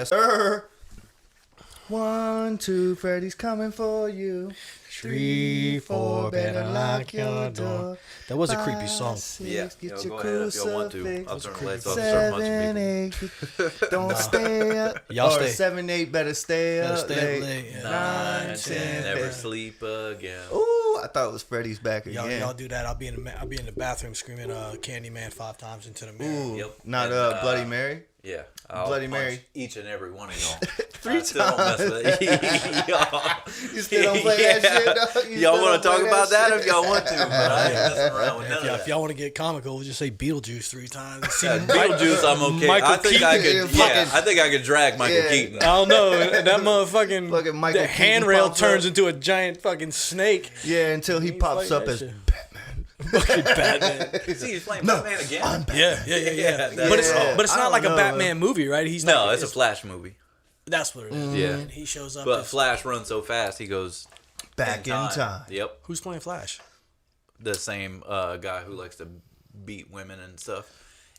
Yes, sir. 1, 2, Freddy's coming for you. 3, 4, better lock your door. That was a creepy 5, song. 6, Yeah, get go your ahead if y'all want to. crucifix. I'll turn the lights off and start punching 7, people. 8, don't stay up. Y'all or stay. 7, 8, better stay Better up stay up late. late, yeah. 9, 10, never sleep again. Ooh, I thought it was Freddy's back again. Y'all do that. I'll be in the bathroom screaming Candyman 5 times into the mirror. Ooh, Yep. not And, Bloody Mary. Yeah, I'll Bloody punch Mary. each and every one of y'all. 3 Still don't mess times. with it. Y'all. You still don't play that shit, dog? You Y'all still want to don't talk play about that shit? if y'all want to, but I ain't messing around with none of If that. y'all want to get comical, we'll just say Beetlejuice 3 times. See, Beetlejuice, I'm okay. Michael I think I Keaton. could. Yeah, I think I could drag Michael Yeah. Keaton. I don't know. That motherfucking Fucking Michael the Keaton handrail pops turns up. into a giant fucking snake. Yeah, until he pops fighting up that as shit. Batman. Fucking Batman. See, he's playing Batman again. Yeah. that's- But it's Yeah. but it's I not don't like a know. Batman movie, right? He's No, not, it's a Flash movie. That's what it is. Yeah. And he shows up. But as, Flash runs so fast, he goes Back in time. Yep. who's playing Flash? The same guy who likes to beat women and stuff.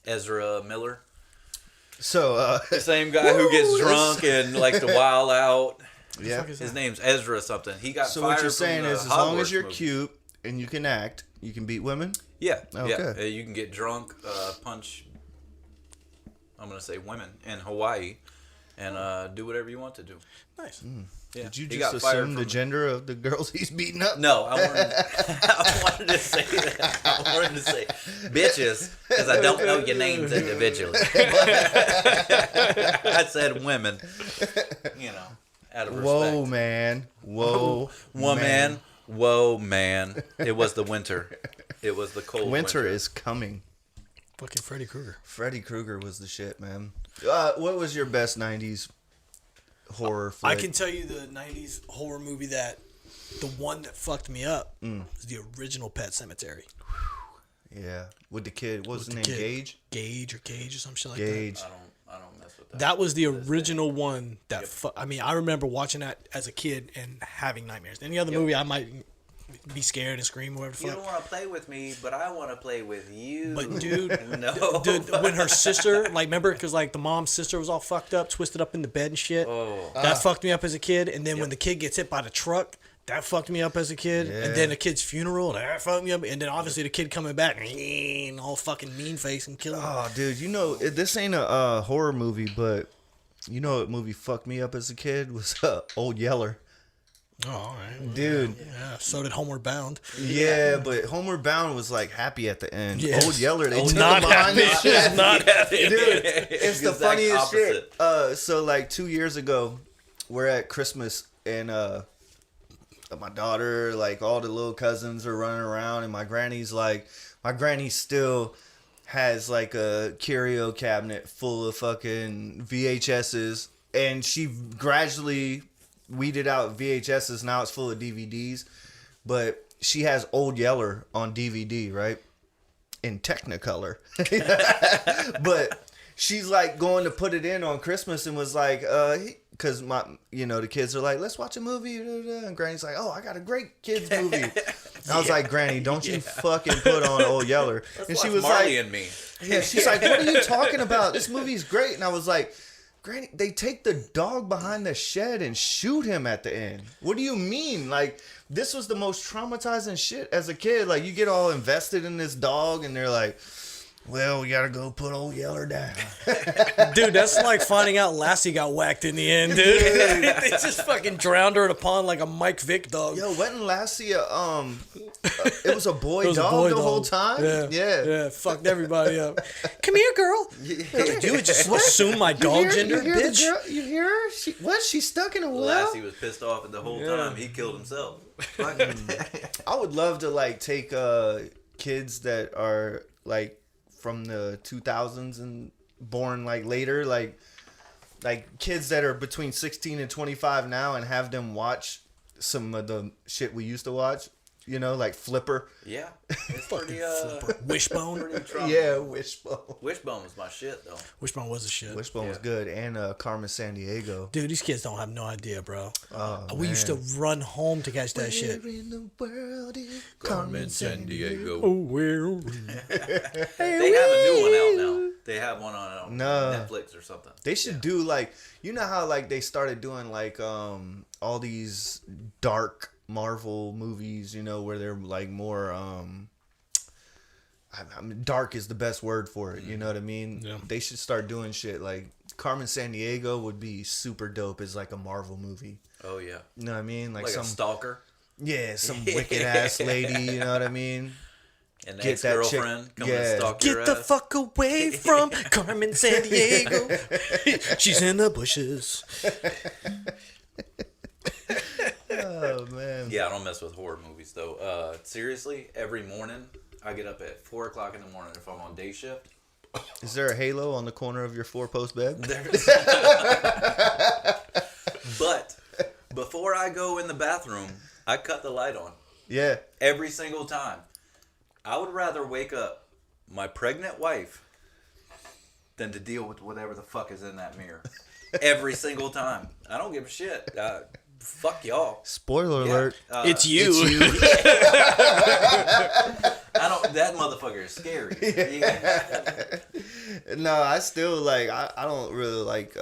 Ezra Miller. So, The same guy who gets drunk and likes to wild out. yeah. fuck is His name's Ezra something. He got So fired what you're from saying the is, as long as Hogwarts you're movie. cute and you can act, you can beat women. Yeah. Okay. Yeah. You can get drunk, punch. I'm gonna say women in Hawaii, and do whatever you want to do. Nice. Yeah. Did you He just got fired assume the from- gender of the girls he's beating up? No, I wanted, I wanted to say that. I wanted to say bitches because I don't know your names individually. I said women, you know, out of respect. Whoa, man. Whoa, Woman, whoa, man. It was the winter. It was the cold Winter is coming. Fucking Freddy Krueger. Freddy Krueger was the shit, man. What was your best 90s horror flick? I can tell you the 90s horror movie the one that fucked me up was the original Pet Cemetery. Yeah. With the kid. What was his name? kid. Gage? Gage or some shit like Gage. I don't mess with that. that. That was the original one that I mean, I remember watching that as a kid and having nightmares. Any other movie I might be scared and scream or whatever the You fuck. don't want to play with me, but I want to play with you. But dude, no. dude, when her sister, like, remember, because like the mom's sister was all fucked up, twisted up in the bed and shit. Oh. That fucked me up as a kid. And then when the kid gets hit by the truck, that fucked me up as a kid. Yeah. And then the kid's funeral, that fucked me up. And then obviously the kid coming back and all fucking mean face and killing. Oh, dude, you know, this ain't a horror movie, but you know what movie fucked me up as a kid was Old Yeller. Oh, all right. Dude. Yeah, so did Homeward Bound. Yeah, but Homeward Bound was like happy at the end. Yes. Old Yeller, they took not him behind the happy. shit. Not Dude, it's the Exact funniest opposite. shit. So like 2 years ago, we're at Christmas and my daughter, like all the little cousins are running around and my granny still has like a curio cabinet full of fucking VHSs and she gradually weeded out VHSs. Now it's full of DVDs, but she has Old Yeller on DVD, right? In Technicolor. But she's like going to put it in on Christmas and was like, because the kids are like, let's watch a movie. And Granny's like, oh, I got a great kids movie. And I was like, Granny, don't you fucking put on Old Yeller. And she was Marley like, and me. yeah, she's like, what are you talking about? This movie's great. And I was like, Granny, they take the dog behind the shed and shoot him at the end. What do you mean? Like, this was the most traumatizing shit as a kid. Like, you get all invested in this dog and they're like, well, we gotta go put Old Yeller down. Dude, that's like finding out Lassie got whacked in the end, dude. They just fucking drowned her in a pond like a Mike Vick dog. Yo, wasn't Lassie it was a boy It was a dog boy the whole dog. time? Yeah, fucked everybody up. Come here, girl. You would just assume my dog gender, you hear bitch. The girl, you hear her? She's stuck in a well? Lassie was pissed off the whole time. He killed himself. I would love to like take kids that are like from the 2000s and born like later, like kids that are between 16 and 25 now, and have them watch some of the shit we used to watch. You know, like Flipper. Yeah. It's Fucking pretty, Flipper. Wishbone. pretty trauma. Yeah, Wishbone. Wishbone was my shit, though. Wishbone was a shit. Wishbone was good, and Carmen Sandiego. Dude, these kids don't have no idea, bro. Oh, We used to run home to catch that shit. Where in the world is Carmen Sandiego. Oh, well. They have a new one out now. They have one on No. Netflix or something. They should do like, you know how like they started doing like all these dark Marvel movies, you know, where they're like more I mean, dark is the best word for it. You know what I mean? Yeah. They should start doing shit like Carmen Sandiego would be super dope as like a Marvel movie. Oh yeah. You know what I mean? Like some a stalker. Yeah, some wicked ass lady. You know what I mean? An Get that chick- ex-girlfriend coming yeah. to stalk your Get the ass. fuck away from Carmen Sandiego. She's in the bushes. Oh man. Yeah, I don't mess with horror movies though. Seriously, every morning I get up at 4 o'clock in the morning if I'm on day shift. Is there a halo on the corner of your 4-post bed? But before I go in the bathroom, I cut the light on Yeah. every single time. I would rather wake up my pregnant wife than to deal with whatever the fuck is in that mirror. Every single time. I don't give a shit. Fuck y'all. Spoiler alert. It's you. I don't. That motherfucker is scary. Yeah. No, I still like. I don't really like.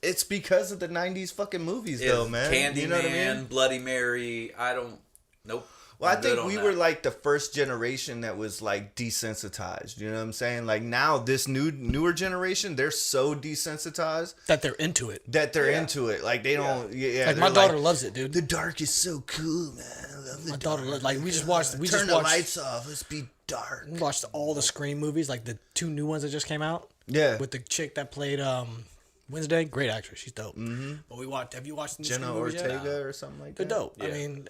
It's because of the '90s fucking movies, though, man. Candyman, You know what I mean? Bloody Mary. I don't. Nope. Well, I I'm good think on we that. were like the first generation that was like desensitized. You know what I'm saying? Like now, this newer generation, they're so desensitized That they're into it. that they're Yeah. into it. Like they don't. Yeah, Like my they're daughter loves it, dude. The dark is so cool, man. I love the My dark. daughter loves. Like we just watched. We Turn just the watched. lights off. Let's be dark. We watched all the Scream movies, like the 2 new ones that just came out. Yeah. With the chick that played Wednesday, great actress. She's dope. Mm-hmm. But we watched. Have you watched the new Jenna Scream movies yet? Ortega or something like They're that. dope. I Yeah. mean,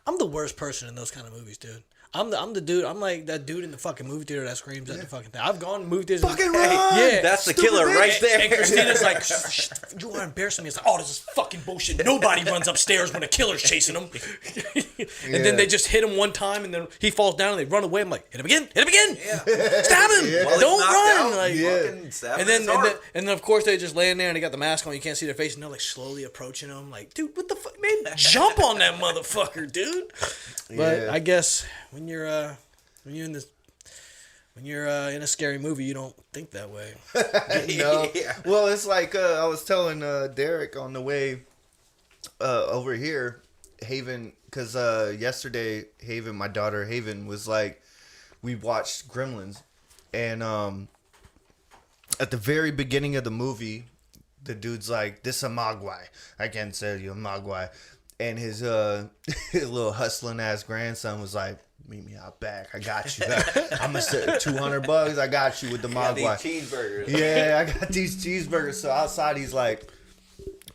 I'm the worst person in those kind of movies, dude. I'm the dude. I'm like that dude in the fucking movie theater that screams at the fucking thing. I've gone to movie theaters. Fucking and, run! Yeah, That's the Stupid killer bitch. right there. And Christina's like, "Shh, you are embarrassing me." It's like, oh, this is fucking bullshit. Nobody runs upstairs when a killer's chasing them. And then they just hit him one time, and then he falls down, and they run away. I'm like, hit him again, hit him again, stab him, Yeah. While he's don't knocked run. out, Like, Yeah. fucking stab and him in then, his heart. and then of course they just laying there and they got the mask on. You can't see their face, and they're like slowly approaching him. Like, dude, what the fuck, man? Jump on that motherfucker, dude. But Yeah. I guess when you're in this. When you're in a scary movie, you don't think that way. No. Yeah. Well, it's like I was telling Derek on the way over here, Haven, because yesterday Haven, my daughter Haven, was like, we watched Gremlins, and at the very beginning of the movie, the dude's like, "This a Mogwai. I can sell you a Mogwai," and his his little hustling ass grandson was like, "Meet me out back. I got you. I'm gonna set $200. I got you with the Yeah, these Mogwai." cheeseburgers. Yeah, I got these cheeseburgers. So outside, he's like,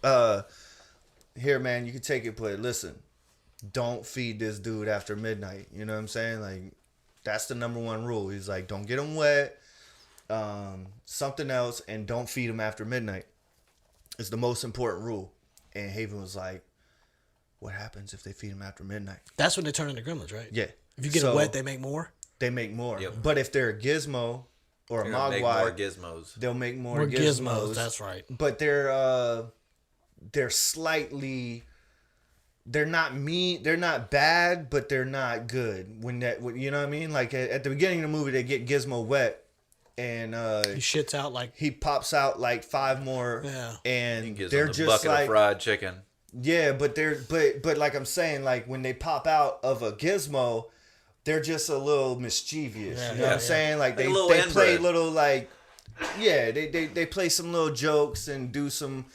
"Here, man, you can take it, but listen, don't feed this dude after midnight." You know what I'm saying? Like, that's the number one rule. He's like, don't get him wet. Something else, and don't feed him after midnight. It's the most important rule. And Haven was like, "What happens if they feed him after midnight?" That's when they turn into gremlins, right? Yeah. If you get So it wet, they make more. they make more. Yep. But if they're a gizmo or a You're gonna make more mogwai, gizmos. they'll make more More gizmos. gizmos. That's right. But they're slightly, they're not mean, they're not bad, but they're not good. You know what I mean? Like at the beginning of the movie, they get Gizmo wet, and He shits out like. he pops out like 5 more, Yeah. and He gives they're them the just bucket like, of fried chicken. yeah, but but like I'm saying, like when they pop out of a Gizmo, they're just a little mischievous. Yeah, You know what I'm yeah. saying? Like Like a little they play inbred. little like, yeah, they play some little jokes and do some.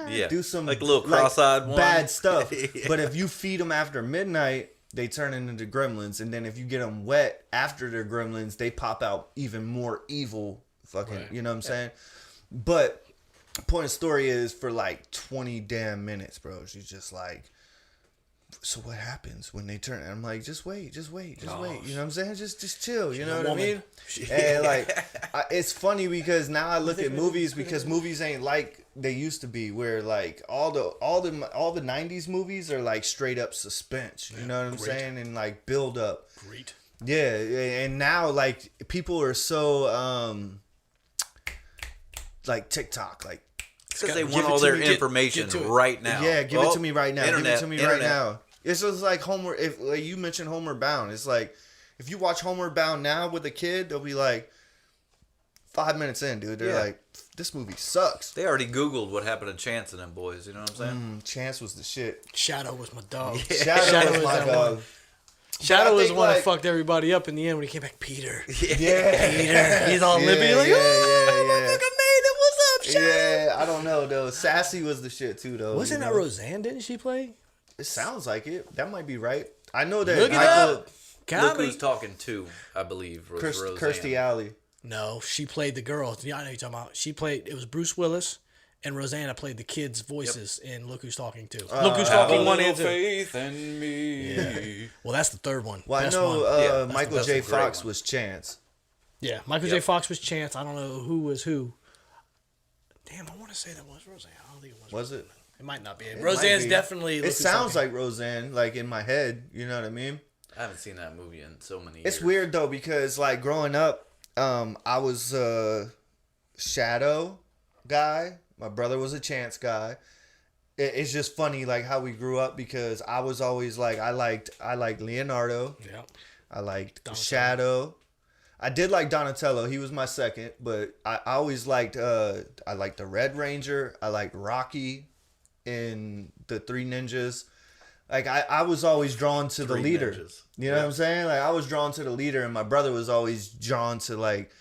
Yeah. Do some like a little cross-eyed one. bad stuff. Yeah. But if you feed them after midnight, they turn into gremlins, and then if you get them wet after they're gremlins, they pop out even more evil. Fucking, Right. you know what I'm saying? But point of story is for like 20 damn minutes, bro. She's just like, so what happens when they turn? And I'm like, just wait. You know what I'm saying? Just chill. You know what I woman. mean? And like, it's funny because now I look at movies because movies ain't like they used to be, where like all the 90s movies are like straight up suspense. You know what I'm saying? And like build up. Great. Yeah, and now like people are so like TikTok, like Because they Give want it all to their me. Get information to it. right now. yeah, give it Oh, to me right now. Internet, Give it to me right internet. now. It's just like Homeward. If like you mentioned Homeward Bound, it's like if you watch Homeward Bound now with a kid, they'll be like, 5 minutes in, dude, they're Yeah. like, this movie sucks. They already Googled what happened to Chance and them boys. You know what I'm saying? Chance was the shit. Shadow was my dog. Shadow was my that dog. one. Shadow was the think, one that like- fucked everybody up in the end when he came back. Peter. Yeah. Peter. He's all Yeah, limpy. He's like, yeah, oh, yeah, I yeah. fucking made it. What's up, Shadow? Yeah, I don't know though. Sassy was the shit too though. Wasn't you that know? Roseanne? Didn't she play? It sounds like it. That might be right. I know that Look it Michael, up. Look Golly. who's talking to, I believe, was Roseanne. Kirstie Alley. No, she played the girl. Yeah, I know who you're talking about. She played. It was Bruce Willis and Rosanna played the kids' voices in Look Who's Talking Too. Look Who's Have a Talking 1 and little 2. faith in me. Yeah. Well, that's the third one. Well, I Best know one. Yeah, Michael that's J. a great Fox one. was Chance. Yeah, Michael J. Fox was Chance. I don't know who was who. Damn, I want to say that was Roseanne. I don't think it was. Was it? It might not be. It Roseanne's might be. definitely. Look It Who's sounds Talking. like Roseanne, like in my head. You know what I mean? I haven't seen that movie in so many years. It's weird though because like growing up, I was a Shadow guy. My brother was a Chance guy. It's just funny like how we grew up because I was always like I liked Leonardo. Yeah. I liked Donatello. Shadow. I did like Donatello. He was my second, but I always liked I liked the Red Ranger. I liked Rocky in the Three Ninjas. Like I was always drawn to the Three leader. Ninjas. You know what I'm saying? Like I was drawn to the leader, and my brother was always drawn to like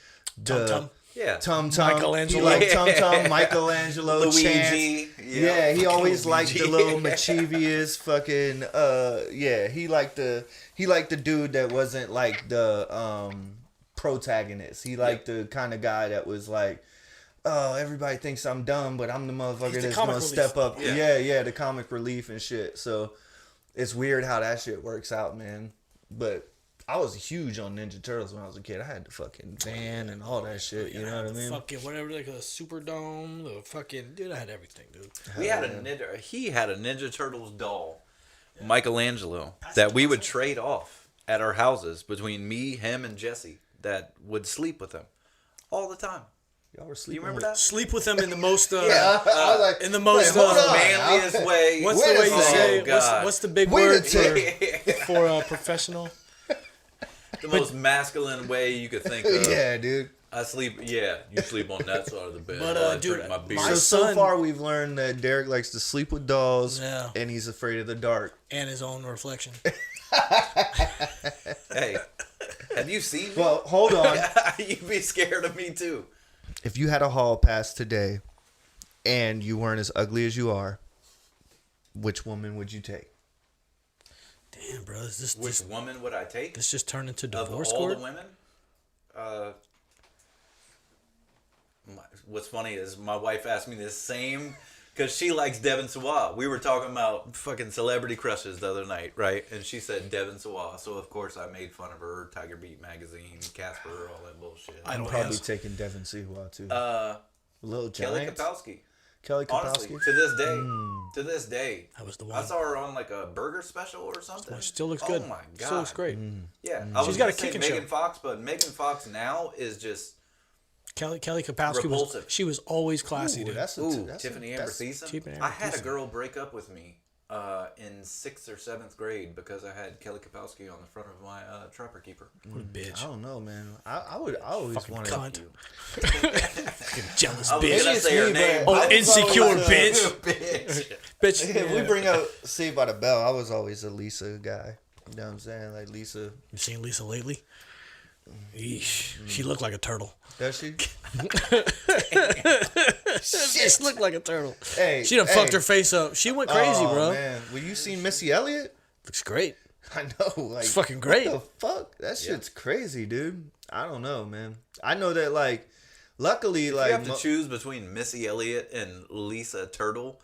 the Tum Tum. Yeah. Tum Tum. Michelangelo. He liked Tum Tum, Michelangelo, Luigi. Chance. Yeah. Yeah, he always liked the Luigi. little mischievous fucking yeah, he liked the dude that wasn't like the protagonist. He liked the kind of guy that was like, oh, everybody thinks I'm dumb, but I'm the motherfucker He's the that's comic gonna relief. step up. Yeah. Yeah, the comic relief and shit. So it's weird how that shit works out, man. But I was huge on Ninja Turtles when I was a kid. I had the fucking van and all that shit. You know what I mean? Fucking whatever, like the Superdome, the fucking dude. I had everything, dude. We had a ninja. He had a Ninja Turtles doll, Michelangelo, that we would trade off at our houses between me, him, and Jesse. That would sleep with him all the time. Y'all were You sleeping. remember that? Sleep with them in the most. Yeah, I was like, in the most, wait, hold on. Manliest way. What's Wait the a way you second. say? Oh, God. What's the big Wait a word second. for a professional? The most masculine way you could think of. Yeah, dude. I sleep. Yeah, you sleep on that side of the bed. But, while I dude, drink my beer. my So son- far we've learned that Derek likes to sleep with dolls, Yeah. and he's afraid of the dark. And his own reflection. Hey, have you seen me? Well, hold on. You'd be scared of me too. If you had a hall pass today, and you weren't as ugly as you are, which woman would you take? Damn, bro, is this Which woman would I take? this just turned into Of divorce all court? the women, what's funny is my wife asked me the same because she likes Devin Sawa. We were talking about fucking celebrity crushes the other night, right? And she said Devin Sawa, so of course I made fun of her. Tiger Beat magazine, Casper, all that bullshit. I don't Probably have. taking Devin Sehua too. Little Kelly Giants. Kapowski. Kelly Honestly, Kapowski. to this day, That was the I one. saw her on like a burger special or something. Still looks good. Oh my god, Still looks great. Yeah, I was She's got gonna a say kicking Megan show. Fox, but Megan Fox now is just Kelly Kapowski Repulsive. she was always classy, Ooh, dude. that's Tiffany Amber Thiessen. Tiffany Amber I had a Thiessen. girl break up with me in 6th or 7th grade because I had Kelly Kapowski on the front of my Trapper Keeper. What a bitch. I don't know, man. I always Fucking want cunt. to. Fucking jealous I was bitch. gonna say her me, name. but Oh, I was insecure always, bitch. Bitch. Bitch. If we bring up Saved by the Bell, I was always a Lisa guy. You know what I'm saying? Like Lisa. You seen Lisa lately? Eesh. She looked like a turtle. Does she? She just looked like a turtle. Hey, She done hey. fucked her face up. She went crazy, Oh, bro. man. Well, you seen Missy Elliott? Looks great. I know. Like, It's fucking great. What the fuck? That shit's crazy, dude. I don't know, man. I know that, like, luckily, If like, you have to choose between Missy Elliott and Lisa Turtle,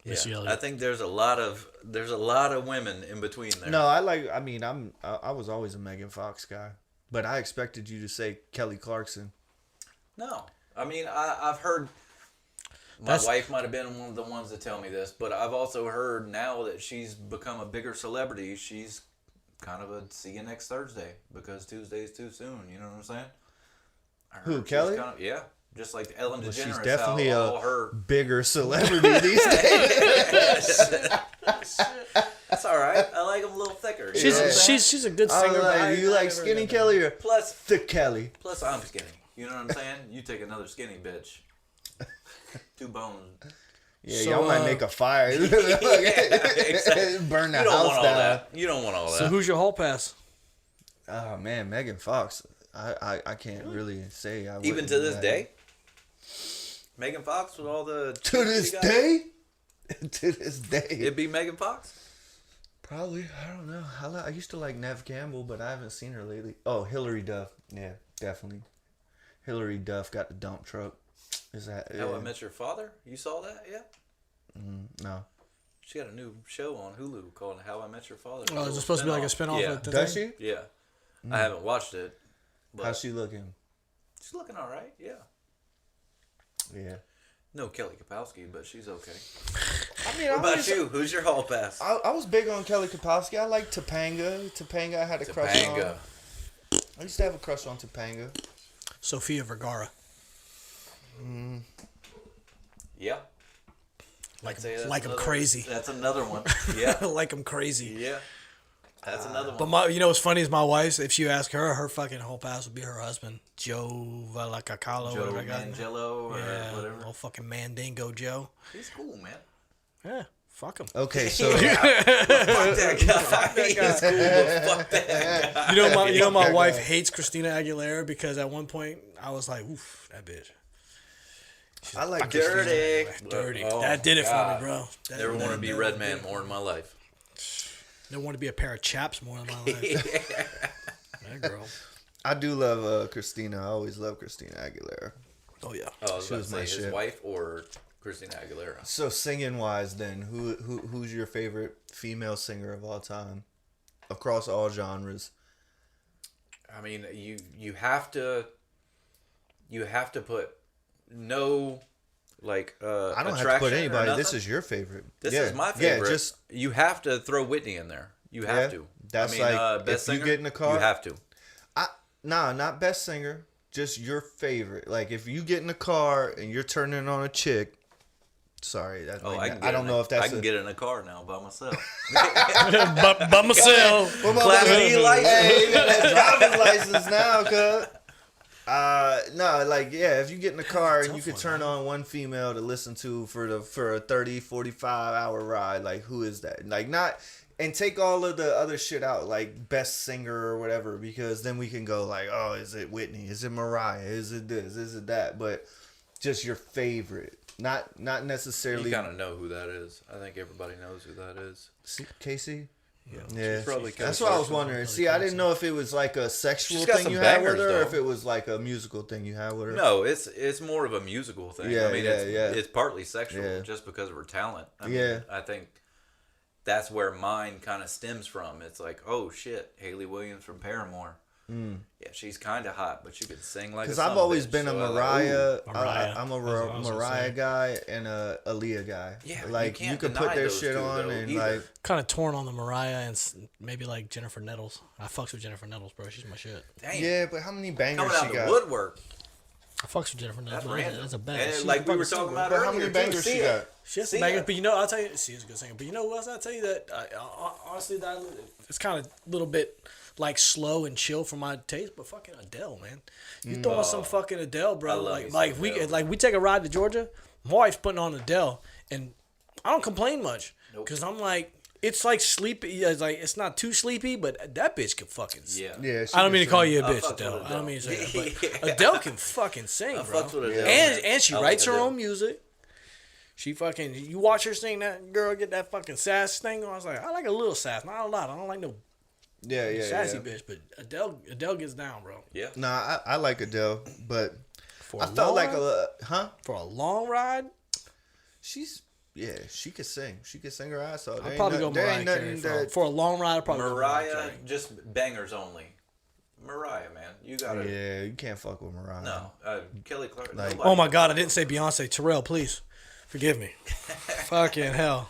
Missy I Elliott. think there's a lot of women in between there. no, I was always a Megan Fox guy, but I expected you to say Kelly Clarkson. No. I mean, I've heard. My That's- wife might have been one of the ones to tell me this, but I've also heard now that she's become a bigger celebrity, she's kind of a see you next Thursday because Tuesday's too soon. You know what I'm saying? I Who, heard she's Kelly? Kind of, yeah, just like Ellen Well, DeGeneres. she's definitely how a all her. bigger celebrity these days. That's all right. I like them a little thicker. You know what I'm saying? She's a good I singer. was but I like, you like never Skinny got Kelly or plus Thick Kelly? I'm skinny. You know what I'm saying? You take another skinny bitch. 2 bones. Yeah, So, y'all might make a fire. Exactly. Burn the You don't house want all down. that. You don't want all that. So who's your hall pass? Oh man, Megan Fox. I can't really say. I Even wouldn't, to this like- day? Megan Fox with all the... To this day? To this day. It'd be Megan Fox? Probably. I don't know. I used to like Nev Campbell, but I haven't seen her lately. Oh, Hillary Duff. Yeah, definitely. Hillary Duff got the dump truck. Is that? How I Met Your Father? You saw that yet? No. She got a new show on Hulu called How I Met Your Father. Oh, is it supposed to be like a spinoff? Yeah. Of the Does thing? she? Yeah. I haven't watched it. But How's she looking? she's looking all right. Yeah. Yeah. No Kelly Kapowski, but she's okay. I mean, What about you? Who's your hall pass? I was big on Kelly Kapowski. I like Topanga. Topanga, I had a crush on. Topanga. I used to have a crush on Topanga. Sofia Vergara. Yeah. Like, I'd say that's like I'm another- crazy. That's another one. Yeah. Like I'm crazy. Yeah. That's another one. But you know what's funny is my wife's. If you ask her, her fucking whole pass would be her husband, Joe Valacacalo. Joe whatever that guy. Mangello or Yeah, whatever. old fucking Mandingo Joe. He's cool, man. Yeah, fuck him. Okay, so Fuck that guy. He's cool, but fuck that guy. You know my that wife guy. hates Christina Aguilera because at one point I was like, oof, that bitch. I like Dirty. Dirty. Oh, that did it God. for me, bro. That, Never want to be that Red did Man it. more in my life. Never want to be a pair of chaps more in my life. That girl. I do love Christina. I always love Christina Aguilera. Oh yeah. Oh, I was She about was to say my his shit. wife or Christina Aguilera. So singing wise, then who's your favorite female singer of all time, across all genres? I mean, you have to put no like I don't have to attraction put or anybody. This nothing. is your favorite. This Yeah. is my favorite. Yeah, just you have to throw Whitney in there. You have Yeah. to. That's I mean, like, best if you singer, get in the car- you have to. not best singer. Just your favorite. Like if you get in the car and you're turning on a chick. Sorry, that, Oh, like, I can. I don't know if that's. I can get in a car now by myself. By myself. Class D license. Hey, you got that driver's license now, cuz. No, like, yeah, if you get in the car and you could turn on one female to listen to for a 30, 45 hour ride, like, who is that? Like, not, and take all of the other shit out, like, best singer or whatever, because then we can go, like, oh, is it Whitney? Is it Mariah? Is it this? Is it that? But just your favorite. Not necessarily. You kind of know who that is. I think everybody knows who that is. Casey? Yeah. Yeah, She's probably that's Kelly what I was Clarkson. wondering. See, I didn't know if it was like a sexual She's got thing some you had with bangers, her, or though. if it was like a musical thing you had with her. No, it's more of a musical thing. Yeah, I mean, yeah, it's, yeah. it's partly sexual Yeah. just because of her talent. I mean, Yeah. I think that's where mine kind of stems from. It's like, oh shit, Haley Williams from Paramore. Yeah, she's kind of hot, but she could sing like a Because I've always been a so I was Mariah. like, ooh. Mariah. I'm a That's what I was gonna Mariah say. guy and a Aaliyah guy. Yeah, like you can't could deny put their those shit two, on though, and either. like. Kind of torn on the Mariah and maybe like Jennifer Nettles. I fucks with Jennifer Nettles, bro. She's my shit. Damn, Yeah, but how many bangers coming out she the got? woodwork. I fucks with Jennifer Nettles. That's bro. random. That's a bad. And She's like a we were fucking talking singer, about bro. But how earlier, many too, bangers see she it. got? She has See bangers, ya. but you know, I'll tell you, she is a good singer. But you know what else? I'll tell you that honestly, that it's kind of a little bit like slow and chill for my taste. But fucking Adele, man, you throwing some fucking Adele, I bro. love me Like some we Adele. like we take a ride to Georgia. My wife's putting on Adele, and I don't complain much Nope. because I'm like, it's like sleepy. It's like it's not too sleepy, but that bitch can fucking. Yeah. Yeah, she I don't mean to can call sing. you a I bitch, fucks with Adele. I don't mean to say Adele. that, but Adele can fucking sing, I bro. fucks with Adele, And man. she I like writes her Adele. own music. She fucking, you watch her sing, that girl get that fucking sass thing. I was like, I like a little sass, not a lot. I don't like no Yeah, sassy yeah. bitch, but Adele gets down, bro. Yeah. Nah, I like Adele, but For I a felt like long- a for a long ride. she could sing. She could sing her ass off. I'd probably go Mariah Carey for a long ride. I'd probably go Mariah, Carey. just bangers only. Mariah, man, you gotta. Yeah, you can't fuck with Mariah. No, Kelly Clarkson. Like- nobody. Oh my god, I didn't say Beyonce. Terrell, please forgive me. Fucking hell.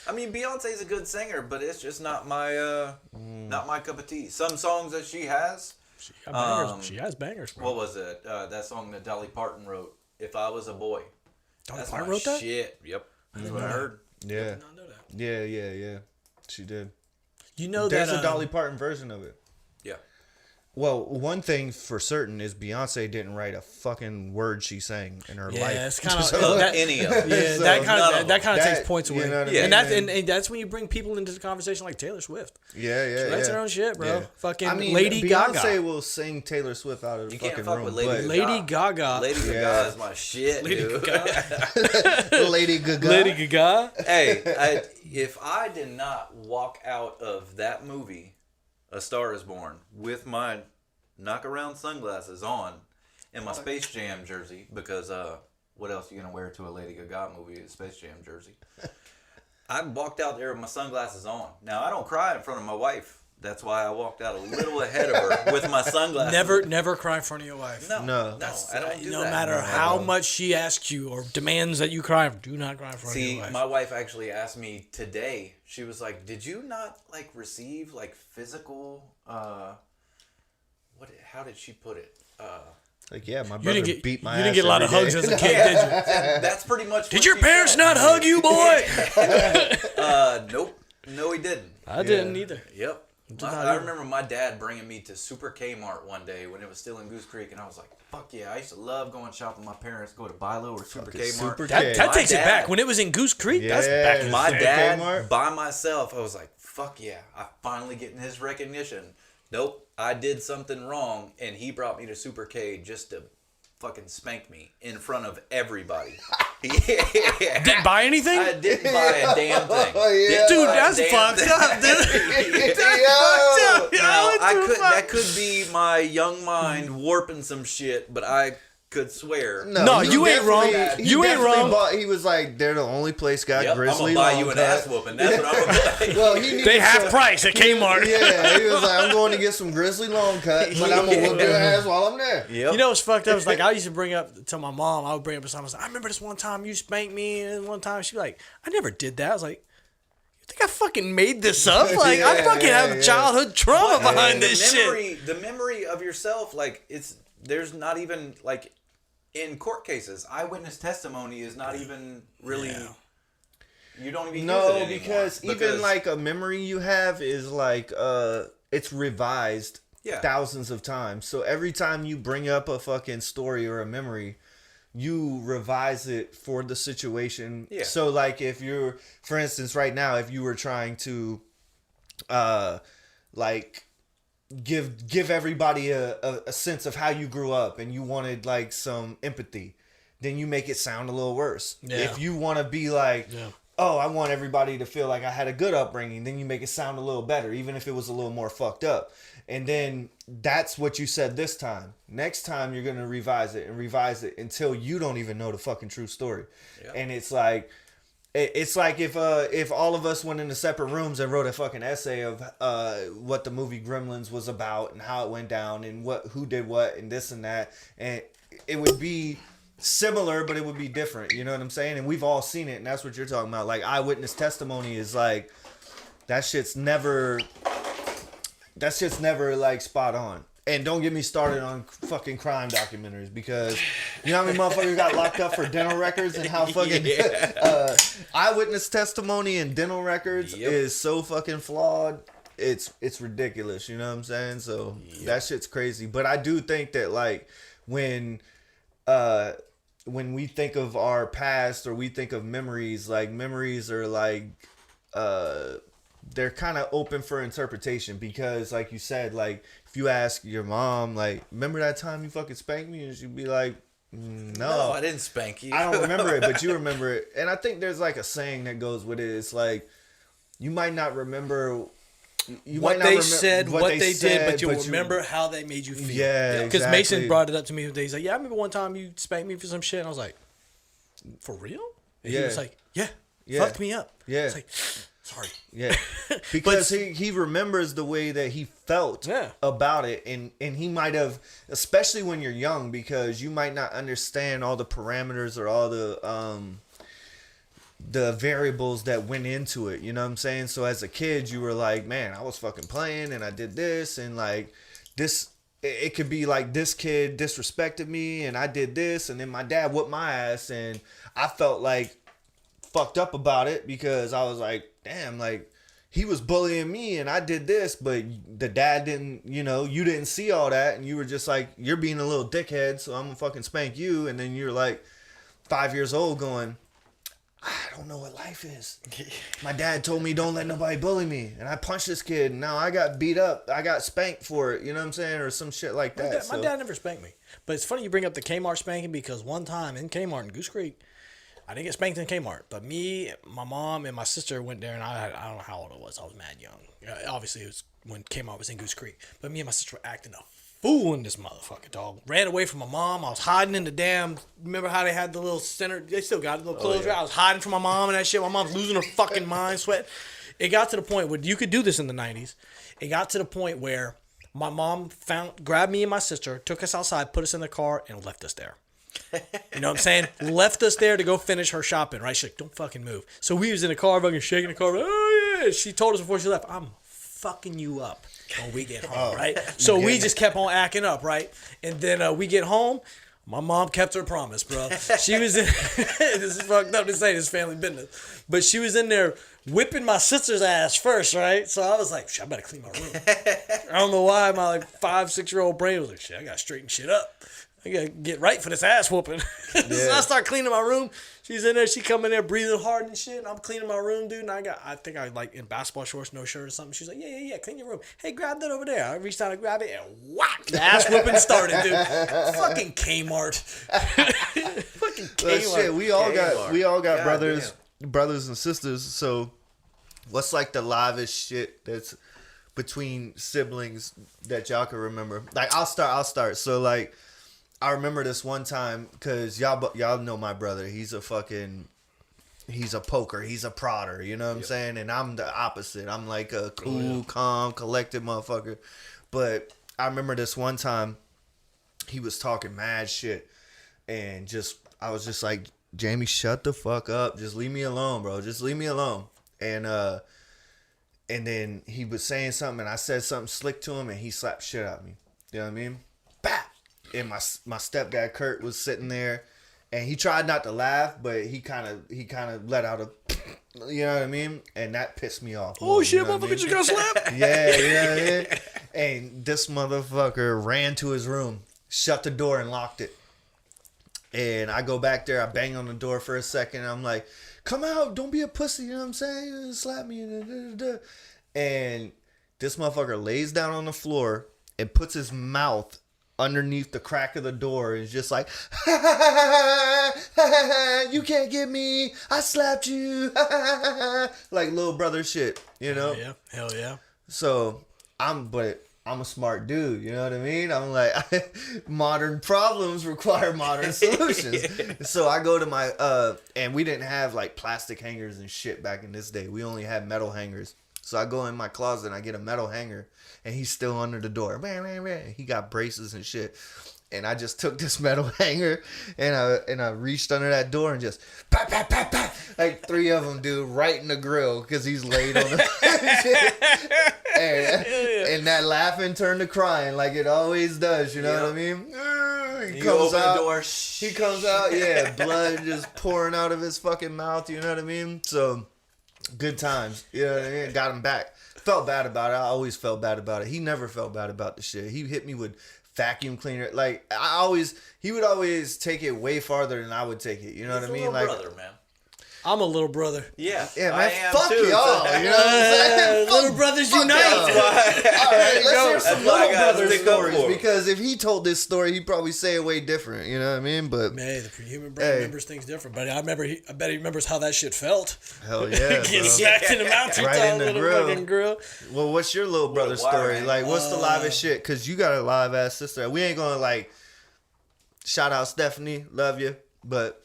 I mean, Beyonce's a good singer, but it's just not my not my cup of tea. Some songs that she has. She got bangers. She has bangers, bro. What was it? That song that Dolly Parton wrote. If I Was a Boy. Dolly That's Parton my wrote that? shit. Yep. That's what I heard. Yeah, I did not know that. yeah. She did. You know There's that a Dolly Parton version of it. Yeah. Well, one thing for certain is Beyonce didn't write a fucking word she sang in her life. Yeah, it's kind of So- Any of them. yeah, So, that kind none of of that kind of them. takes points away. You know what I Yeah. mean? And that's when you bring people into the conversation like Taylor Swift. Yeah. That's yeah. her own shit, bro. Yeah. Fucking I mean, Lady Beyonce Gaga. will sing Taylor Swift out of the You fucking can't fuck room. with Lady but Lady Gaga. Lady Gaga Yeah. is my shit, Lady dude. Gaga. Lady Gaga. Lady Gaga. Hey, if I did not walk out of that movie, A Star Is Born, with my knock around sunglasses on and my Space Jam jersey, because what else are you gonna wear to a Lady Gaga movie? A Space Jam jersey. I walked out there with my sunglasses on. Now I don't cry in front of my wife. That's why I walked out a little ahead of her with my sunglasses. Never cry in front of your wife. No, I don't do no that. matter how much she asks you or demands that you cry, do not cry in front of See, your wife. my wife actually asked me today. She was like, "Did you not like receive like physical? What? How did she put it? Like, yeah, my you brother didn't get, beat my you ass didn't get a lot of every hugs day. as a kid, did you? That's pretty much. Did what your she parents said. not hug you, boy? Nope. No, he didn't. I didn't either. Yep. not I either. remember my dad bringing me to Super Kmart one day when it was still in Goose Creek, and I was like, "Fuck yeah!" I used to love going shopping with my parents, go to Bilo or Super Fucking Kmart. Super That My takes it dad- back. When it was in Goose Creek, that's Yeah. back in My Super dad, Kmart? by myself, I was like, "Fuck yeah!" I finally getting his recognition. Nope, I did something wrong, and he brought me to Super K just to fucking spank me in front of everybody. Yeah. Didn't buy anything? I didn't buy a damn thing. Oh, yeah. Didn't Dude, buy a that's damn fucked thing. up, dude. Yo! Now, that could be my young mind warping some shit, but I could swear. No, he you ain't wrong. definitely- he You ain't definitely wong. He was like, they're the only place got Yep, I'm grizzly gonna buy long you an cut. ass whooping. That's what I'm gonna buy. Well, he needed They half some- price at Kmart. Yeah, he was like, I'm going to get some grizzly long cut, but I'm gonna whoop your ass while I'm there. Yep. You know what's fucked up? It's like I used to bring up to my mom. I would bring up to someone. I remember this one time you spanked me, and one time she'd be like, "I never did that." I was like, "You think I fucking made this up? Like I fucking have childhood trauma behind this shit." The memory of yourself, like there's not even like in court cases, eyewitness testimony is not even really. Yeah. You don't even use it No, anymore, because even like a memory you have is like it's revised Yeah. thousands of times. So every time you bring up a fucking story or a memory, you revise it for the situation. Yeah. So like if you're, for instance, right now, if you were trying to like give everybody a sense of how you grew up and you wanted like some empathy, then you make it sound a little worse. Yeah. If you want to be like, oh, I want everybody to feel like I had a good upbringing, then you make it sound a little better, even if it was a little more fucked up. And then that's what you said this time. Next time you're going to revise it until you don't even know the fucking true story. Yeah. And it's like if all of us went into separate rooms and wrote a fucking essay of what the movie Gremlins was about and how it went down and who did what and this and that, and it would be similar, but it would be different. You know what I'm saying? And we've all seen it, and that's what you're talking about. Like eyewitness testimony is like that shit's never like spot on. And don't get me started on fucking crime documentaries, because you know how many motherfuckers got locked up for dental records and how fucking eyewitness testimony and dental records is so fucking flawed. It's ridiculous, you know what I'm saying? So that shit's crazy. But I do think that like when we think of our past or we think of memories, like memories are like they're kind of open for interpretation, because like you said, like if you ask your mom, like, remember that time you fucking spanked me? And she'd be like, no, I didn't spank you. I don't remember it, but you remember it. And I think there's like a saying that goes with it. It's like, you might not remember What they said, what they did, but you'll remember how they made you feel. Yeah, Because exactly. Mason brought it up to me one day. He's like, "Yeah, I remember one time you spanked me for some shit." And I was like, "For real?" And he Yeah. was like, "Yeah, Yeah. fucked me up." Yeah. It's like, sorry. Yeah, because he remembers the way that he felt about it, and he might have, especially when you're young, because you might not understand all the parameters or all the variables that went into it. You know what I'm saying? So as a kid, you were like, man, I was fucking playing and I did this, and like this. It could be like this kid disrespected me and I did this, and then my dad whooped my ass, and I felt like fucked up about it because I was like, damn, like, he was bullying me and I did this, but the dad didn't, you didn't see all that, and you were just like, you're being a little dickhead, so I'm gonna fucking spank you. And then you're like 5 years old going, I don't know what life is. My dad told me don't let nobody bully me, and I punched this kid, and now I got beat up. I got spanked for it, you know what I'm saying? Or some shit like that. My dad never spanked me. But it's funny you bring up the Kmart spanking, because one time in Kmart in Goose Creek, I didn't get spanked in Kmart, but me, my mom, and my sister went there, and I don't know how old I was. I was mad young. Obviously, it was when Kmart was in Goose Creek. But me and my sister were acting a fool in this motherfucker, dog. Ran away from my mom. I was hiding in the damn... Remember how they had the little center... They still got it, the little clothes, right? I was hiding from my mom and that shit. My mom's losing her fucking mind, sweat. It got to the point where... You could do this in the 90s. It got to the point where my mom grabbed me and my sister, took us outside, put us in the car, and left us there. You know what I'm saying? Left us there to go finish her shopping, right? She's like, don't fucking move. So we was in the car, fucking shaking the car. Oh, yeah. She told us before she left, I'm fucking you up when we get home, right? So we just kept on acting up, right? And then we get home. My mom kept her promise, bro. She was in... This is fucked up to say, this family business. But she was in there whipping my sister's ass first, right? So I was like, shit, I better clean my room. I don't know why my like 5-6-year-old brain was like, shit, I gotta straighten shit up. I gotta get right for this ass whooping. So I start cleaning my room. She's in there. She come in there breathing hard and shit. And I'm cleaning my room, dude. And I think I like in basketball shorts, no shirt or something. She's like, yeah, clean your room. Hey, grab that over there. I reached out to grab it and whack, the ass whooping started, dude. Fucking Kmart. Fucking Kmart. But shit, we all got God brothers and sisters. So, what's like the livest shit that's between siblings that y'all can remember? Like, I'll start. So like, I remember this one time, because y'all know my brother. He's a poker. He's a prodder. You know what I'm saying? And I'm the opposite. I'm like a cool, calm, collected motherfucker. But I remember this one time, he was talking mad shit. And I was just like, Jamie, shut the fuck up. Just leave me alone, bro. Just leave me alone. And then he was saying something, and I said something slick to him, and he slapped shit out of me. You know what I mean? Bap! And my stepdad Kurt was sitting there, and he tried not to laugh, but he kind of let out a, you know what I mean, and that pissed me off. Oh shit, motherfucker just got slapped. Yeah, you know what I mean? And this motherfucker ran to his room, shut the door, and locked it. And I go back there, I bang on the door for a second, and I'm like, "Come out, don't be a pussy," you know what I'm saying? Slap me, and this motherfucker lays down on the floor and puts his mouth underneath the crack of the door, is just like, you can't get me, I slapped you, like little brother shit, you know? Yeah, hell yeah. So I'm a smart dude, you know what I mean? I'm like, modern problems require modern solutions. So I go to my and we didn't have like plastic hangers and shit back in this day. We only had metal hangers. So I go in my closet and I get a metal hanger, and he's still under the door. He got braces and shit. And I just took this metal hanger and I reached under that door and just pop, pop, pop, pop, like 3 of them, dude, right in the grill, because he's laid on the and that laughing turned to crying like it always does. You know what I mean? He comes out. The door. He comes out. Yeah, blood just pouring out of his fucking mouth. You know what I mean? So. Good times. You know what I mean? Got him back. Felt bad about it. I always felt bad about it. He never felt bad about the shit. He hit me with vacuum cleaner. Like, he would always take it way farther than I would take it. You know what I mean? Like, brother, man. I'm a little brother. Yeah, man. Fuck y'all. You know what I'm saying? Little brothers unite. All right, let's hear some little brother stories, for. Because if he told this story, he'd probably say it way different. You know what I mean? But man, the human brain remembers things different. But I bet he remembers how that shit felt. Hell yeah, getting smacked in the mouth right in the fucking grill. Well, what's your little brother story? Like, what's the livest shit? Because you got a live ass sister. We ain't gonna like shout out Stephanie, love you, but.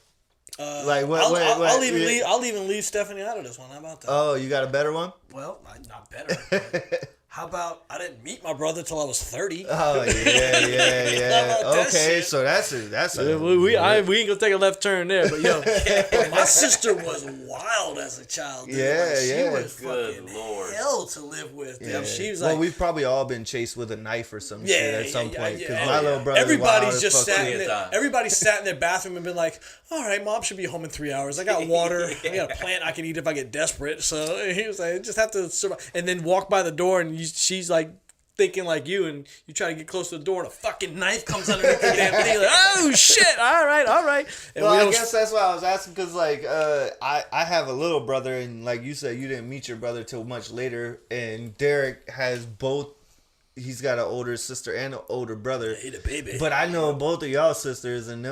Like what? I'll even leave Stephanie out of this one. How about that? Oh, you got a better one? Well, not better. How about I didn't meet my brother till I was 30? Oh yeah. Okay, so that's a We ain't gonna take a left turn there, but but my sister was wild as a child. Dude. She was Good fucking Lord. hell to live with. Dude. Yeah. She was like, we've probably all been chased with a knife or some shit at some point. Because my little brother, everybody's just sat in time. everybody's sat in their bathroom and been like, all right, mom should be home in 3 hours. I got water. I got a plant I can eat if I get desperate. So he was like, just have to survive. And then walk by the door and she's like thinking like you, and you try to get close to the door and a fucking knife comes underneath the damn thing. Like, oh shit, all right. And well, I guess that's why I was asking, because like I have a little brother, and like you said, you didn't meet your brother till much later, and Derek has both. He's got an older sister and an older brother. Hey, the baby. But I know both of y'all sisters, and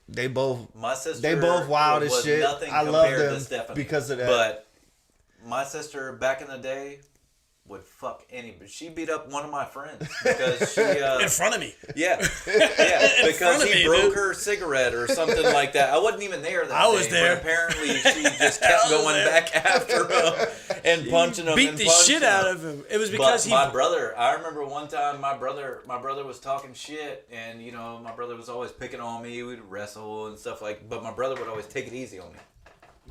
they both they both wild as shit. I love them because of that. But my sister back in the day would fuck anybody. She beat up one of my friends because she in front of me. Yeah, because he broke her cigarette or something like that. I wasn't even there that I was day, there. But apparently she just kept going back after him and punching him. Beat the shit out of him. It was because my brother. I remember one time my brother was talking shit, and my brother was always picking on me. We'd wrestle and stuff but my brother would always take it easy on me.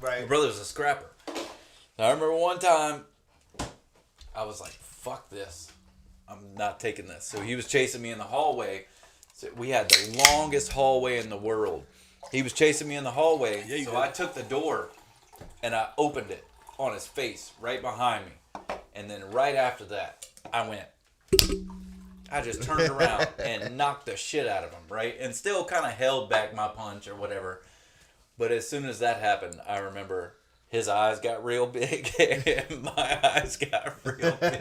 Right. My brother was a scrapper. I remember one time I was like, fuck this. I'm not taking this. So he was chasing me in the hallway. So we had the longest hallway in the world. He was chasing me in the hallway. So I took the door and I opened it on his face right behind me. And then right after that, I just turned around and knocked the shit out of him, right? And still kind of held back my punch or whatever. But as soon as that happened, I remember his eyes got real big and my eyes got real big.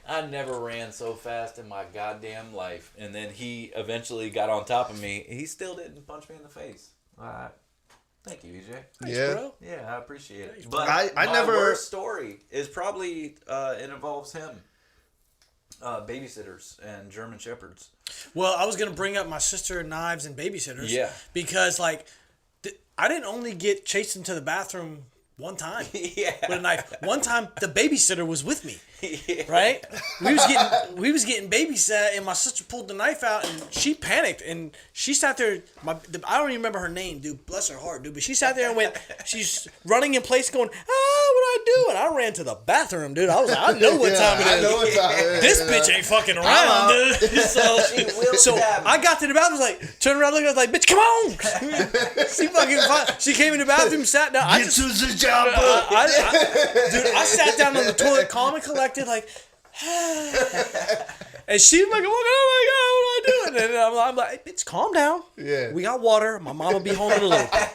I never ran so fast in my goddamn life. And then he eventually got on top of me. He still didn't punch me in the face. Thank you, EJ. Thanks, Yeah. bro. Yeah, I appreciate it. Thanks, But I my never. worst story is probably it involves him. Babysitters and German Shepherds. Well, I was gonna bring up my sister, knives, and babysitters. Yeah. Because like, I didn't only get chased into the bathroom one time with a knife. One time, the babysitter was with me. Right? We was getting babysat, and my sister pulled the knife out, and she panicked, and she sat there. I don't even remember her name, dude. Bless her heart, dude. But she sat there and went. She's running in place, going, what do I do? And I ran to the bathroom, dude. I was like, I know what time it is. I know what time it is. This bitch ain't fucking around, dude. So I got to the bathroom, like, turned around, looked, I was like, bitch, come on. She came in the bathroom, sat down. Get to the job. Dude, I sat down on the toilet, calm and collected, like, and she was like, oh my God, what am I doing? And I'm like, bitch, calm down. Yeah. We got water. My mom will be home in a little bit.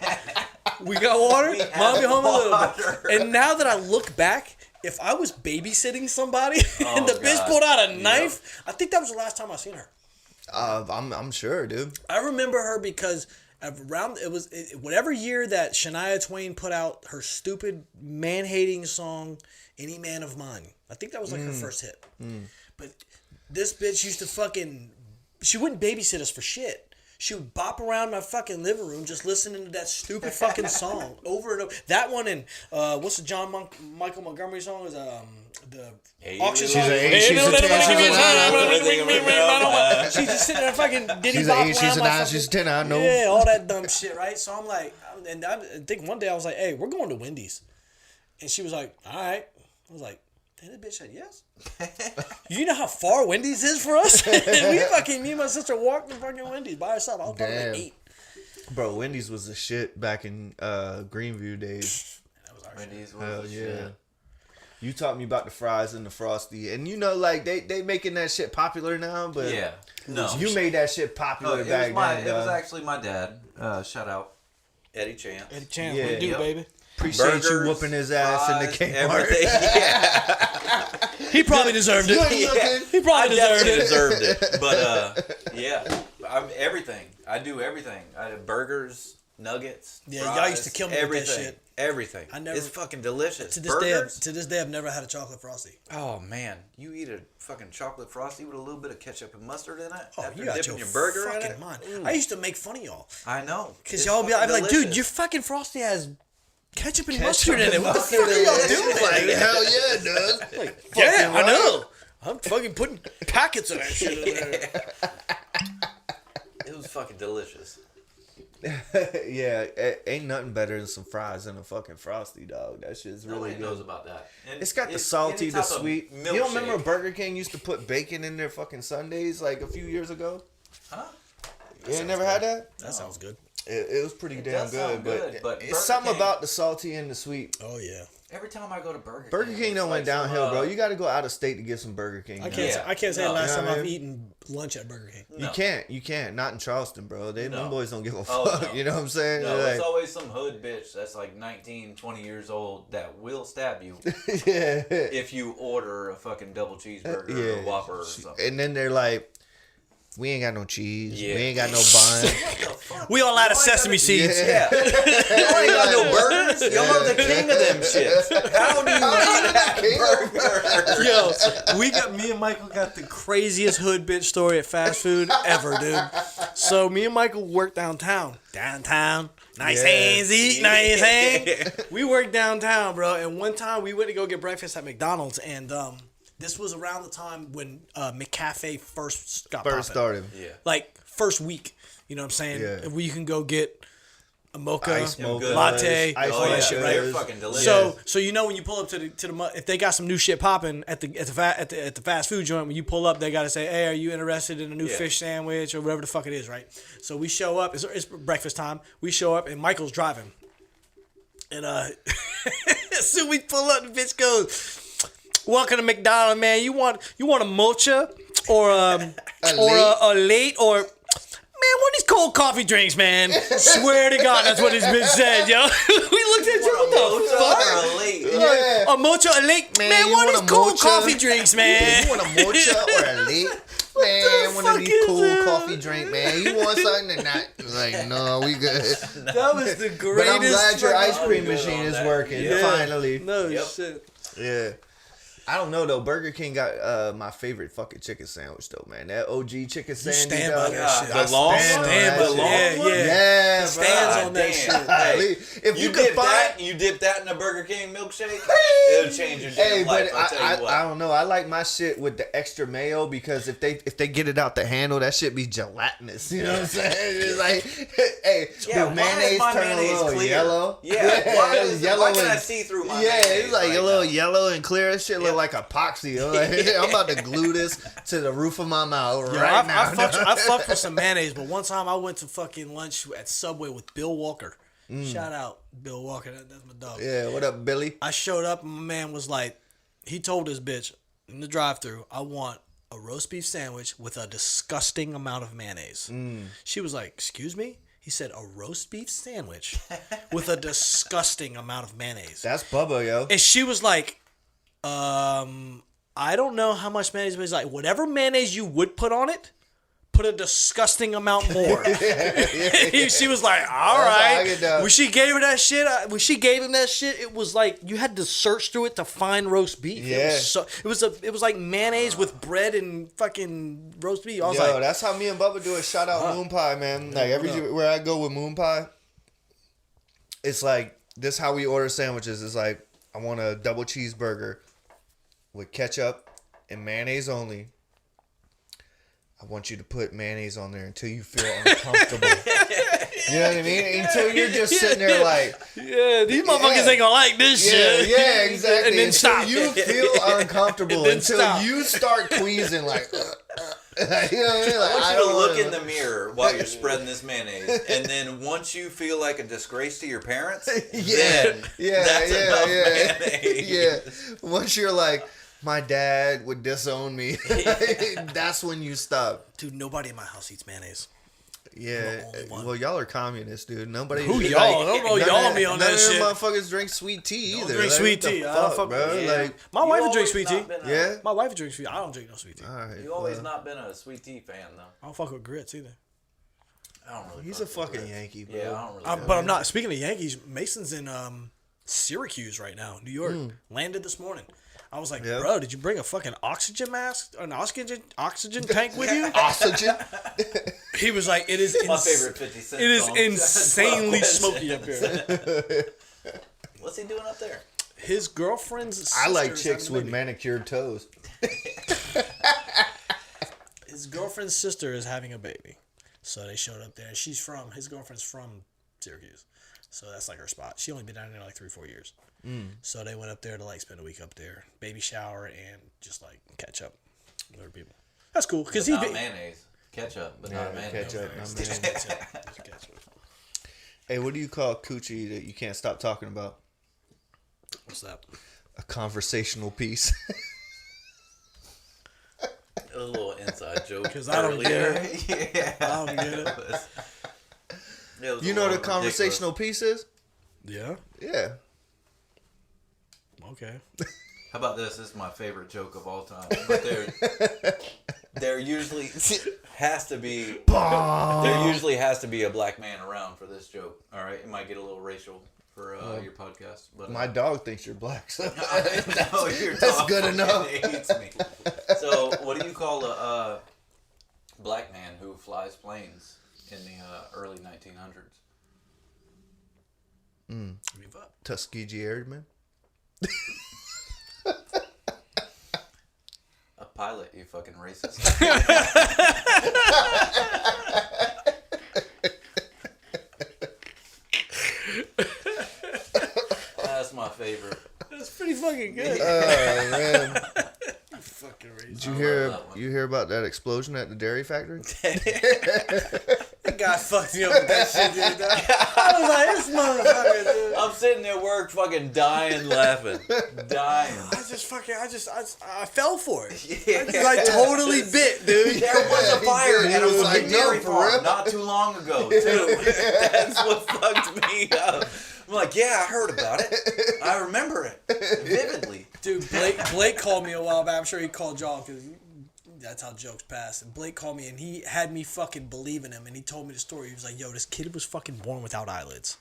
We got water. Mom will be home in a little bit. And now that I look back, if I was babysitting somebody and the bitch pulled out a knife, I think that was the last time I seen her. I'm sure, dude. I remember her because whatever year that Shania Twain put out her stupid man-hating song, Any Man of Mine. I think that was like her first hit. But this bitch used to she wouldn't babysit us for shit. She would bop around my fucking living room just listening to that stupid fucking song over and over. That one and what's the Michael Montgomery song? Is the auction song. She's just sitting there fucking diddy bop around she's a my 9, fucking, she's a 10, I know. Yeah, all that dumb shit, right? So I'm like, and I think one day I was like, hey, we're going to Wendy's. And she was like, all right. I was like, and the bitch said yes. You know how far Wendy's is for us? Me and my sister walked to fucking Wendy's by herself. I was probably like 8. Bro, Wendy's was the shit back in Greenview days. That was our Wendy's shit. was the shit. You taught me about the fries and the Frosty. And like they making that shit popular now, but Yeah. No. you made that shit popular back then. It was actually my dad. Shout out Eddie Chance. Eddie Chance, Yeah. what you do, Yep. baby? Appreciate Burgers, you whooping his ass in the fries, Kmart. everything. Yeah. He probably deserved it. Good. He probably deserved it. But yeah, everything. I do everything. I have burgers, nuggets. Yeah, fries, y'all used to kill me with that everything. shit. Everything. I never- It's fucking delicious. To this day, I've never had a chocolate Frosty. Oh man, you eat a fucking chocolate Frosty with a little bit of ketchup and mustard in it Oh, after you got dipping your your burger in fucking it. mind. Mm. I used to make fun of y'all. I know. Because It's y'all be fucking like, dude, delicious. your fucking Frosty has ketchup and mustard in it. What the fuck Mustard are y'all in it. doing? Like, hell yeah, dude. Like, yeah, I right. know. I'm fucking putting packets of that shit in there. It was fucking delicious. Yeah, ain't nothing better than some fries and a fucking Frosty, dog. That shit's really Nobody good. knows about that. And It's got the salty, any the type of sweet. You milkshake. don't remember Burger King used to put bacon in their fucking sundaes like a few years ago? Huh? You ain't never had that? That sounds good. It was pretty damn does sound good, good, but but it's Burger something King- about the salty and the sweet. Oh yeah. Every time I go to Burger King it's done went like some, downhill, bro. You got to go out of state to get some Burger King. I now. can't. Yeah. I can't say No. the last You know time what I I've mean? eaten lunch at Burger King. No. You can't. Not in Charleston, bro. Them No. boys don't give a Oh, fuck. no. You know what I'm saying? No, They're it's always some hood bitch that's like 19, 20 years old that will stab you yeah. if you order a fucking double cheeseburger or a Whopper or something. And then they're like, we ain't got no cheese. Yeah. We ain't got no bun. We all out of sesame seeds. Yeah. Y'all ain't got no burgers. Y'all are the king of them shits. How do you not have burgers? Yo, me and Michael got the craziest hood bitch story at fast food ever, dude. So me and Michael work downtown. Nice Yeah. hands, eat nice hands. We work downtown, bro. And one time we went to go get breakfast at McDonald's, and this was around the time when McCafe first got poppin'. Started. Yeah. Like first week. You know what I'm saying? Yeah. Where you can go get a mocha, Ice mocha, latte, ice all that shit, right? They're fucking delicious. So you know when you pull up to the if they got some new shit popping at the fast food joint, when you pull up, they gotta say, hey, are you interested in a new fish sandwich or whatever the fuck it is, right? So we show up. It's breakfast time. We show up and Michael's driving, and so we pull up. The bitch goes, "Welcome to McDonald's, man. You want a mocha or a late or." Man, what are these cold coffee drinks, man? Swear to God, that's what this bitch said, yo. We looked at you, what the fuck? Yeah. A mocha, a late? Man, you what are want these a cold mocha? coffee drinks, man? You want a mocha or a late? Man, one of fuck these is cool that? coffee drink, man. You want something or not? Like, no, we good. That was the greatest. But I'm glad your ice cream good machine on is that. working. Yeah. Finally. No Yep. shit. Yeah. I don't know though. Burger King got my favorite fucking chicken sandwich though, man. That OG chicken sandwich. stand by that shit. I The long stand on one? that The shit. long Yeah, one? yeah. Yeah, Stands bro. on that Damn. shit. Hey, if you could dip find, that, you dip that in a Burger King milkshake, it'll change your damn hey, life. but I'll tell you what. I don't know. I like my shit with the extra mayo because if they get it out the handle, that shit be gelatinous. You know what I'm saying? It's like, hey, Yeah, the why mayonnaise is my turn mayonnaise a little clear? yellow. Yeah, why can I and- see through my Yeah, mayonnaise it's like right a little now? yellow and clear. That shit look like epoxy. I'm, like, I'm about to glue this to the roof of my mouth right now. I fucked with some mayonnaise, but one time I went to fucking lunch at Subway with Bill Walker. Shout out Bill Walker. That's my dog. Yeah, what up, Billy? I showed up and my man was like, he told this bitch in the drive-thru, I want a roast beef sandwich with a disgusting amount of mayonnaise. She was like, excuse me? He said a roast beef sandwich with a disgusting amount of mayonnaise. That's Bubba, yo. And she was like, I don't know how much mayonnaise, but he's like, whatever mayonnaise you would put on it, put a disgusting amount more. She was like, all That's how I right. get down. When she gave her that shit, when she gave him that shit, it was like you had to search through it to find roast beef. Yeah. It was like mayonnaise with bread and fucking roast beef. I was Yo, like, that's how me and Bubba do it. Shout out Moon Pie, man. Like where I go with Moon Pie, it's like this how we order sandwiches. It's like I want a double cheeseburger with ketchup and mayonnaise only. I want you to put mayonnaise on there until you feel uncomfortable. You know what I mean? Until you're just sitting there like, yeah, these motherfuckers ain't gonna like this shit. yeah, exactly. And then until stop. you feel uncomfortable. And then Until stop. you start queasing like, you know what I mean? Like, I want I you to don't look wanna- in the mirror while you're spreading this mayonnaise, and then once you feel like a disgrace to your parents, then that's enough mayonnaise. yeah. Once you're like, my dad would disown me, that's when you stop. Dude, nobody in my house eats mayonnaise. Yeah. I'm the only one. Well, y'all are communists, dude. Nobody. Who like, y'all? Don't know none y'all of- me on none that of shit. them motherfuckers drink sweet tea either. drink Like, sweet what the tea. I don't fuck, fuck bro. with- Like, My wife would You drink always sweet not tea. been a- yeah. My wife would drink sweet tea. I don't drink no sweet tea. All right. You always well, not been a sweet tea fan, though. I don't fuck with grits either. I don't really. He's a fuck with fucking grits. Yankee, bro. Yeah, I don't really. But I'm not. Speaking of Yankees, Mason's in Syracuse right now, New York. Hmm. Landed this morning. I was like, Yep. bro, did you bring a fucking oxygen mask, an oxygen tank with you? Oxygen. He was like, it is My favorite 50 Cent It is song. insanely smoky up here. What's he doing up there? His girlfriend's sister I like is chicks having a with baby. manicured toes. His girlfriend's sister is having a baby. So they showed up there. His girlfriend's from Syracuse. So that's like her spot. She only been down there like 3-4 years. So they went up there to like spend a week up there. Baby shower and just like catch up with other people. That's cool. Because he Not mayonnaise. Ketchup, but not mayonnaise. Ketchup, not Just mayonnaise. catch up. Hey, what do you call coochie that you can't stop talking about? What's that? A conversational piece. A little inside joke. Because I don't get earlier. it. Yeah. I don't get it. It was You a know what a little conversational piece is? Yeah. Yeah. Okay. How about this? This is my favorite joke of all time. But there usually has to be a black man around for this joke. All right, it might get a little racial for your podcast, but My dog thinks you're black. So. no, you're That's good enough. It hates me. So, what do you call a black man who flies planes in the early 1900s? Give up. Tuskegee Airman. A pilot, you fucking racist. That's my favorite. That's pretty fucking good. Oh man! Fucking racist. Did you I hear? love that one. You hear about that explosion at the dairy factory? That guy fucked me up with that shit, dude. I was like, this motherfucker, dude. I'm sitting at work fucking dying laughing. Dying. I fell for it. Yeah. I totally bit, dude. There was a he fire did. at He a was fucking like, no, dairy for farm real? not too long ago, too. That's what fucked me up. I'm like, yeah, I heard about it. I remember it vividly. Dude, Blake called me a while back. I'm sure he called y'all because that's how jokes pass. And Blake called me and he had me fucking believe in him. And he told me the story. He was like, yo, this kid was fucking born without eyelids.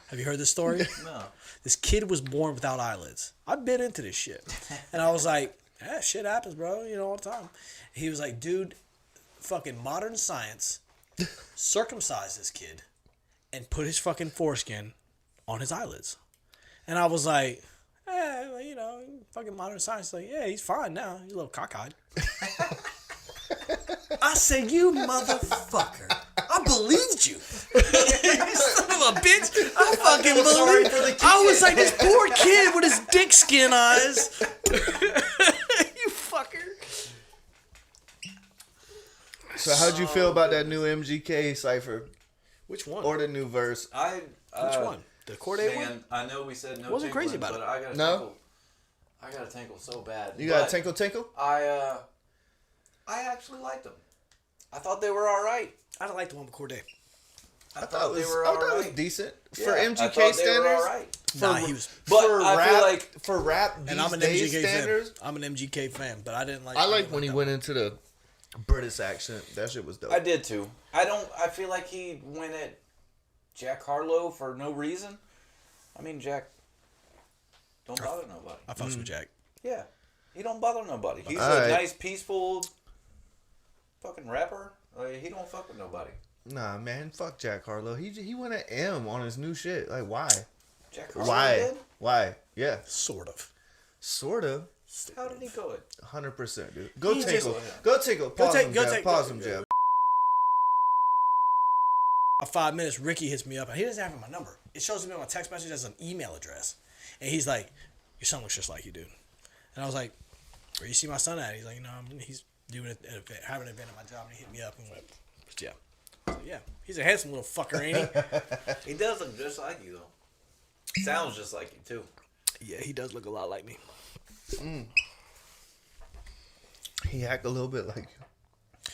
Have you heard this story? No. This kid was born without eyelids. I've been into this shit. And I was like, yeah, shit happens, bro. You know, all the time. He was like, dude, fucking modern science circumcised this kid and put his fucking foreskin on his eyelids. And I was like, well, you know, fucking modern science. Like, yeah, he's fine now. He's a little cockeyed. I said, you motherfucker. I believed you. You son of a bitch. I fucking believed. I was like, this poor kid with his dick skin eyes. You fucker. So how'd you feel about that new MGK cipher Which one? or the new verse? Which one? The Corday one? Man, I know we said no. Wasn't crazy tinkling, about but I got No? I got a tinkle so bad. You got But a tinkle tinkle? I actually liked them. I thought they were all right. I don't like the one with Corday. I thought they were I all thought it was right. decent Yeah, for I MGK thought they were standards. all right. Nah, he was. But for I rap, feel like for rap these And I'm an days MGK standards. fan. I'm an MGK fan, but I didn't like. I like when he went into the British accent. That shit was dope. I did too. I feel like he went at Jack Harlow for no reason. I mean, Jack don't bother nobody. I fucks with Jack. Yeah, he don't bother nobody. He's All a right. nice, peaceful fucking rapper. Like, he don't fuck with nobody. Nah, man, fuck Jack Harlow. He went at M on his new shit. Like, why? Jack Harlow Why? did? Why? Yeah, Sort of. sort of. How did he go it? 100%, dude. Go He tinkle. just- Go tinkle. Pause him, go Jeff. take- Pause go- him, Jeff. 5 minutes, Ricky hits me up, and he doesn't have my number. It shows me on my text message as an email address, and he's like, "Your son looks just like you, dude." And I was like, "Where you see my son at?" He's like, "No, he's doing an event, having an event at my job." And he hit me up and went, "Yeah, I was like, yeah, he's a handsome little fucker, ain't he?" He does look just like you, though. Sounds just like you, too. Yeah, he does look a lot like me. He act a little bit like you.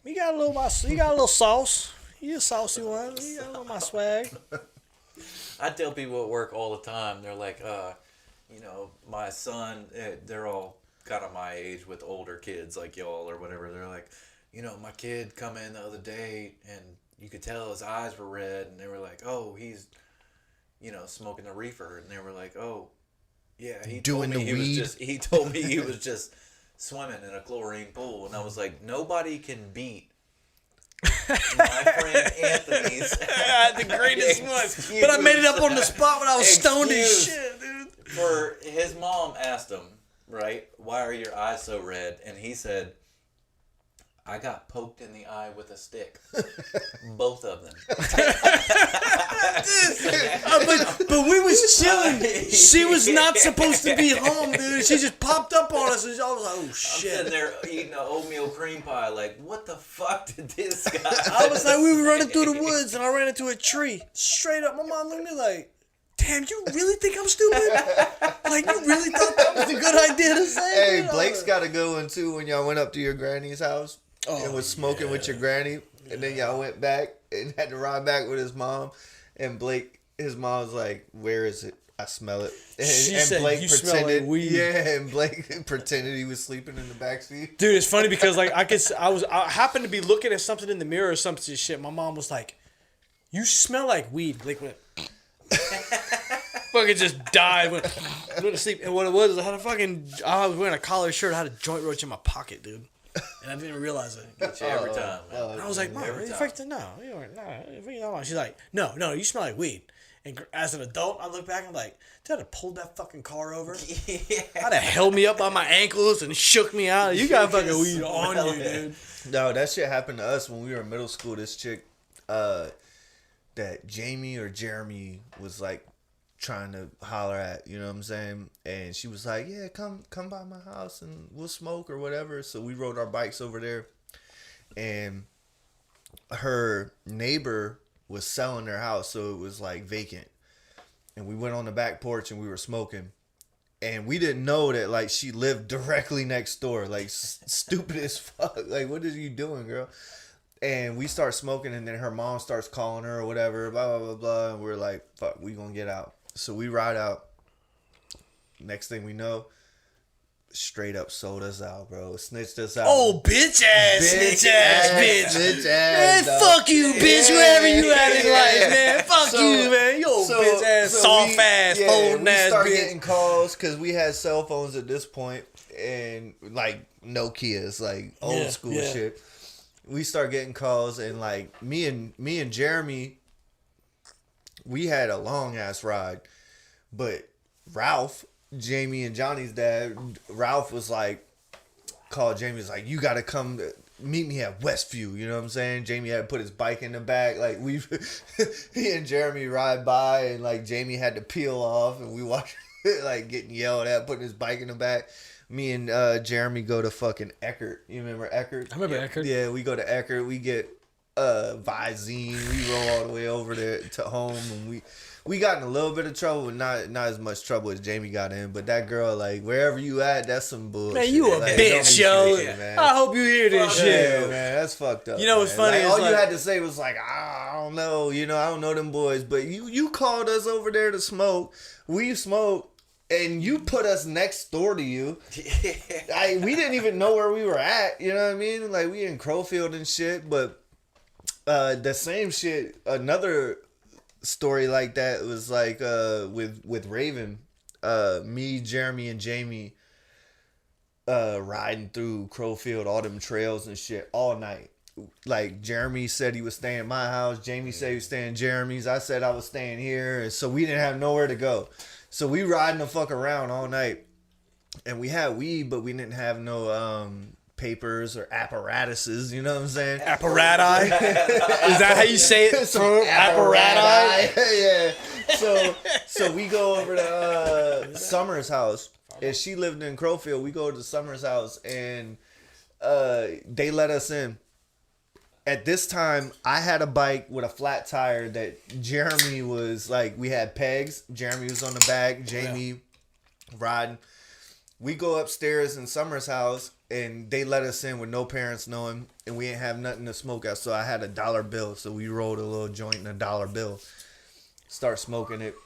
He got a little sauce. He's a saucy one. He got a little my swag. I tell people at work all the time, they're like, my son, they're all kind of my age with older kids like y'all or whatever. They're like, my kid come in the other day and you could tell his eyes were red, and they were like, oh, he's, smoking a reefer. And they were like, oh, yeah, he Doing told me the he was weed. he told me he was just swimming in a chlorine pool. And I was like, nobody can beat my friend Anthony's. The greatest one. But I made it up on the spot when I was stoned as shit, dude. For his mom asked him, right, why are your eyes so red? And he said, I got poked in the eye with a stick. Both of them. But we was chilling. She was not supposed to be home, dude. She just popped up on us, and I was like, "Oh I'm shit!" sitting there eating an oatmeal cream pie, like, what the fuck did this guy? I was like, we were running through the woods, and I ran into a tree. Straight up, my mom looked at me like, "Damn, you really think I'm stupid? Like, you really thought that was a good idea to say?" Hey, Blake's got a good one too. When y'all went up to your granny's house and was smoking with your granny, and then y'all went back and had to ride back with his mom, and Blake, his mom was like, "Where is it? I smell it." And, She and said, Blake "You smell like weed." Yeah, and Blake pretended he was sleeping in the backseat. Dude, it's funny because like I happened to be looking at something in the mirror or some shit. My mom was like, "You smell like weed." Blake went. Fucking just died, went to sleep. And what it was, I was wearing a collared shirt. I had a joint roach in my pocket, dude. And I didn't even realize it. Get you every time, man. And I was like, "Mom, every you time. fucking no, you weren't, no." She's like, "No, you smell like weed." And as an adult, I look back and I'm like, "Did I have pulled that fucking car over? Yeah. I'd have held me up by my ankles and shook me out. You got fucking weed on you, dude." No, that shit happened to us when we were in middle school. This chick, that Jamie or Jeremy was like trying to holler at, you know what I'm saying? And she was like, "Yeah, come by my house and we'll smoke or whatever." So we rode our bikes over there, and her neighbor was selling their house, so it was like vacant. And we went on the back porch and we were smoking. And we didn't know that like she lived directly next door. Like stupid as fuck. Like, what are you doing, girl? And we start smoking, and then her mom starts calling her or whatever, blah, blah, blah, blah. And we're like, fuck, we gonna get out. So we ride out. Next thing we know, straight up sold us out, bro. Snitched us out. Oh, bitch ass, snitch ass, bitch. Bitch Man, ass. dog. fuck you, bitch, wherever you at in life, man. Fuck So- you, man. You old bitch ass, soft ass, folding we ass start bitch. getting calls because we had cell phones at this point, and like Nokia's, like old school shit. We start getting calls, and like me and Jeremy, we had a long ass ride, but Ralph, Jamie and Johnny's dad, Ralph was like, called Jamie, was like, "You gotta come meet me at Westview," you know what I'm saying? Jamie had to put his bike in the back, like he and Jeremy ride by, and like Jamie had to peel off, and we watched like getting yelled at, putting his bike in the back. Me and Jeremy go to fucking Eckert. You remember Eckert? I remember Eckert. Yeah, we go to Eckert. We get Visine. We roll all the way over there to home, and we got in a little bit of trouble, but not as much trouble as Jamie got in. But that girl, like, wherever you at, that's some bullshit. Man, you a Like, don't be bitch, yo. snitching, man. I hope you hear this Yeah, shit. man, that's fucked up. You know what's man. funny Like, is, all you like- had to say was like, I don't know, I don't know them boys, but you called us over there to smoke. We smoked. And you put us next door to you. We didn't even know where we were at. You know what I mean? Like, we in Crowfield and shit. But the same shit, another story like that was like with Raven. Me, Jeremy, and Jamie riding through Crowfield, all them trails and shit all night. Like, Jeremy said he was staying at my house. Jamie said he was staying at Jeremy's. I said I was staying here. And so we didn't have nowhere to go. So we riding the fuck around all night, and we had weed, but we didn't have no papers or apparatuses. You know what I'm saying? Apparati? Is that how you say it? Some Apparati? Yeah. So we go over to Summer's house, and she lived in Crowfield. We go to Summer's house, and they let us in. At this time, I had a bike with a flat tire that Jeremy was like, we had pegs. Jeremy was on the back, Jamie riding. We go upstairs in Summer's house, and they let us in with no parents knowing, and we didn't have nothing to smoke out. So I had $1 bill, so we rolled a little joint in $1 bill. Start smoking it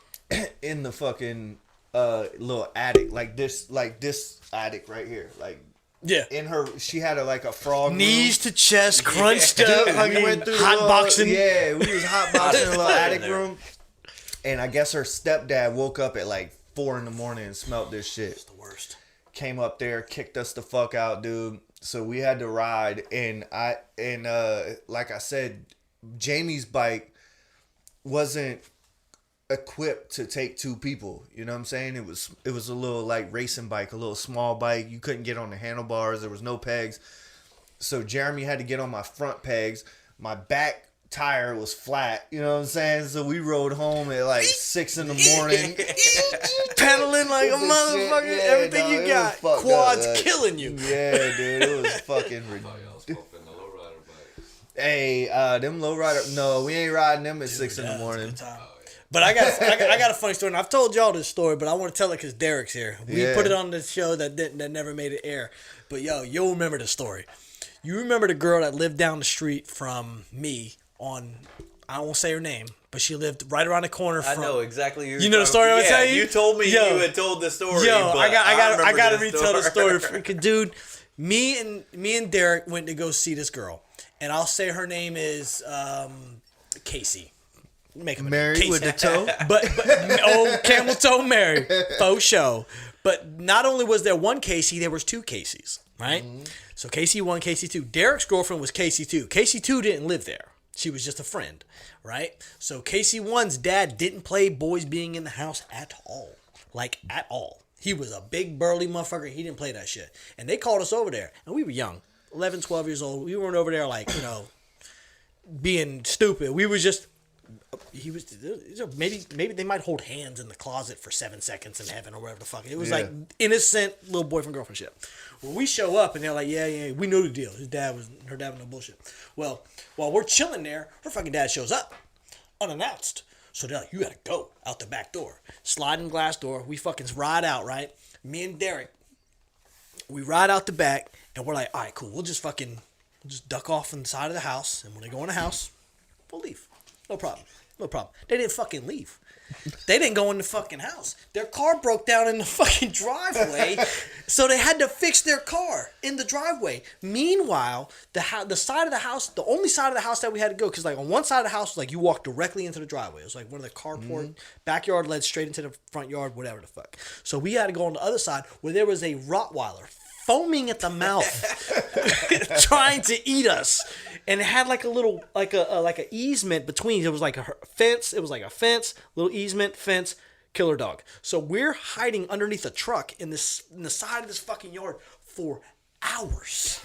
in the fucking little attic, like this attic right here, like. Yeah. In her, she had like a frog Knees to chest, crunched room. up. Dude, I we mean, went through the hot little- boxing. Yeah, we was hot boxing in a little attic there. room. And I guess her stepdad woke up at like 4 a.m. and smelled this shit. The worst. Came up there, kicked us the fuck out, dude. So we had to ride, and like I said, Jamie's bike wasn't equipped to take two people. You know what I'm saying? It was a little like racing bike, a little small bike. You couldn't get on the handlebars. There was no pegs. So Jeremy had to get on my front pegs. My back tire was flat. You know what I'm saying? So we rode home at like 6 in the morning. Pedaling like a motherfucker. Everything you got. Quads killing you. Yeah, dude. It was fucking ridiculous. Hey, them lowrider. No, we ain't riding them at 6 in the morning. But I got a funny story, and I've told y'all this story, but I want to tell it because Derek's here. We put it on the show that never made it air. But yo, you'll remember the story. You remember the girl that lived down the street from me on, I won't say her name, but she lived right around the corner from. I know exactly. You know the story I was telling you? You told me you had told the story. Yo, but I gotta retell the story. Freaking dude, me and Derek went to go see this girl, and I'll say her name is Casey. Make him Mary Casey. with the toe. But camel toe Mary, faux show. But not only was there one Casey, there was two Caseys, right? Mm-hmm. So Casey 1, Casey 2. Derek's girlfriend was Casey 2. Casey 2 didn't live there. She was just a friend, right? So Casey 1's dad didn't play boys being in the house at all. Like, at all. He was a big, burly motherfucker. He didn't play that shit. And they called us over there. And we were young. 11, 12 years old. We weren't over there like, being stupid. We was just... maybe they might hold hands in the closet for 7 seconds in heaven or whatever the fuck. It was like innocent little boyfriend girlfriend shit. Well, we show up and they're like, yeah, we know the deal. Her dad was no bullshit. Well, while we're chilling there, her fucking dad shows up unannounced. So they're like, you gotta go out the back door, sliding glass door. We fucking ride out, right? Me and Derek, we ride out the back and we're like, all right, cool. We'll just duck off on the side of the house, and when they go in the house, we'll leave. No problem. They didn't fucking leave. They didn't go in the fucking house. Their car broke down in the fucking driveway, so they had to fix their car in the driveway. Meanwhile, the side of the house, the only side of the house that we had to go, because like on one side of the house was like you walked directly into the driveway. It was like one of the carport, backyard led straight into the front yard, whatever the fuck. So we had to go on the other side where there was a Rottweiler foaming at the mouth, trying to eat us. And it had like a little, like a easement between. It was like a fence. It was like a fence, little easement, fence, killer dog. So we're hiding underneath a truck in the side of this fucking yard for hours.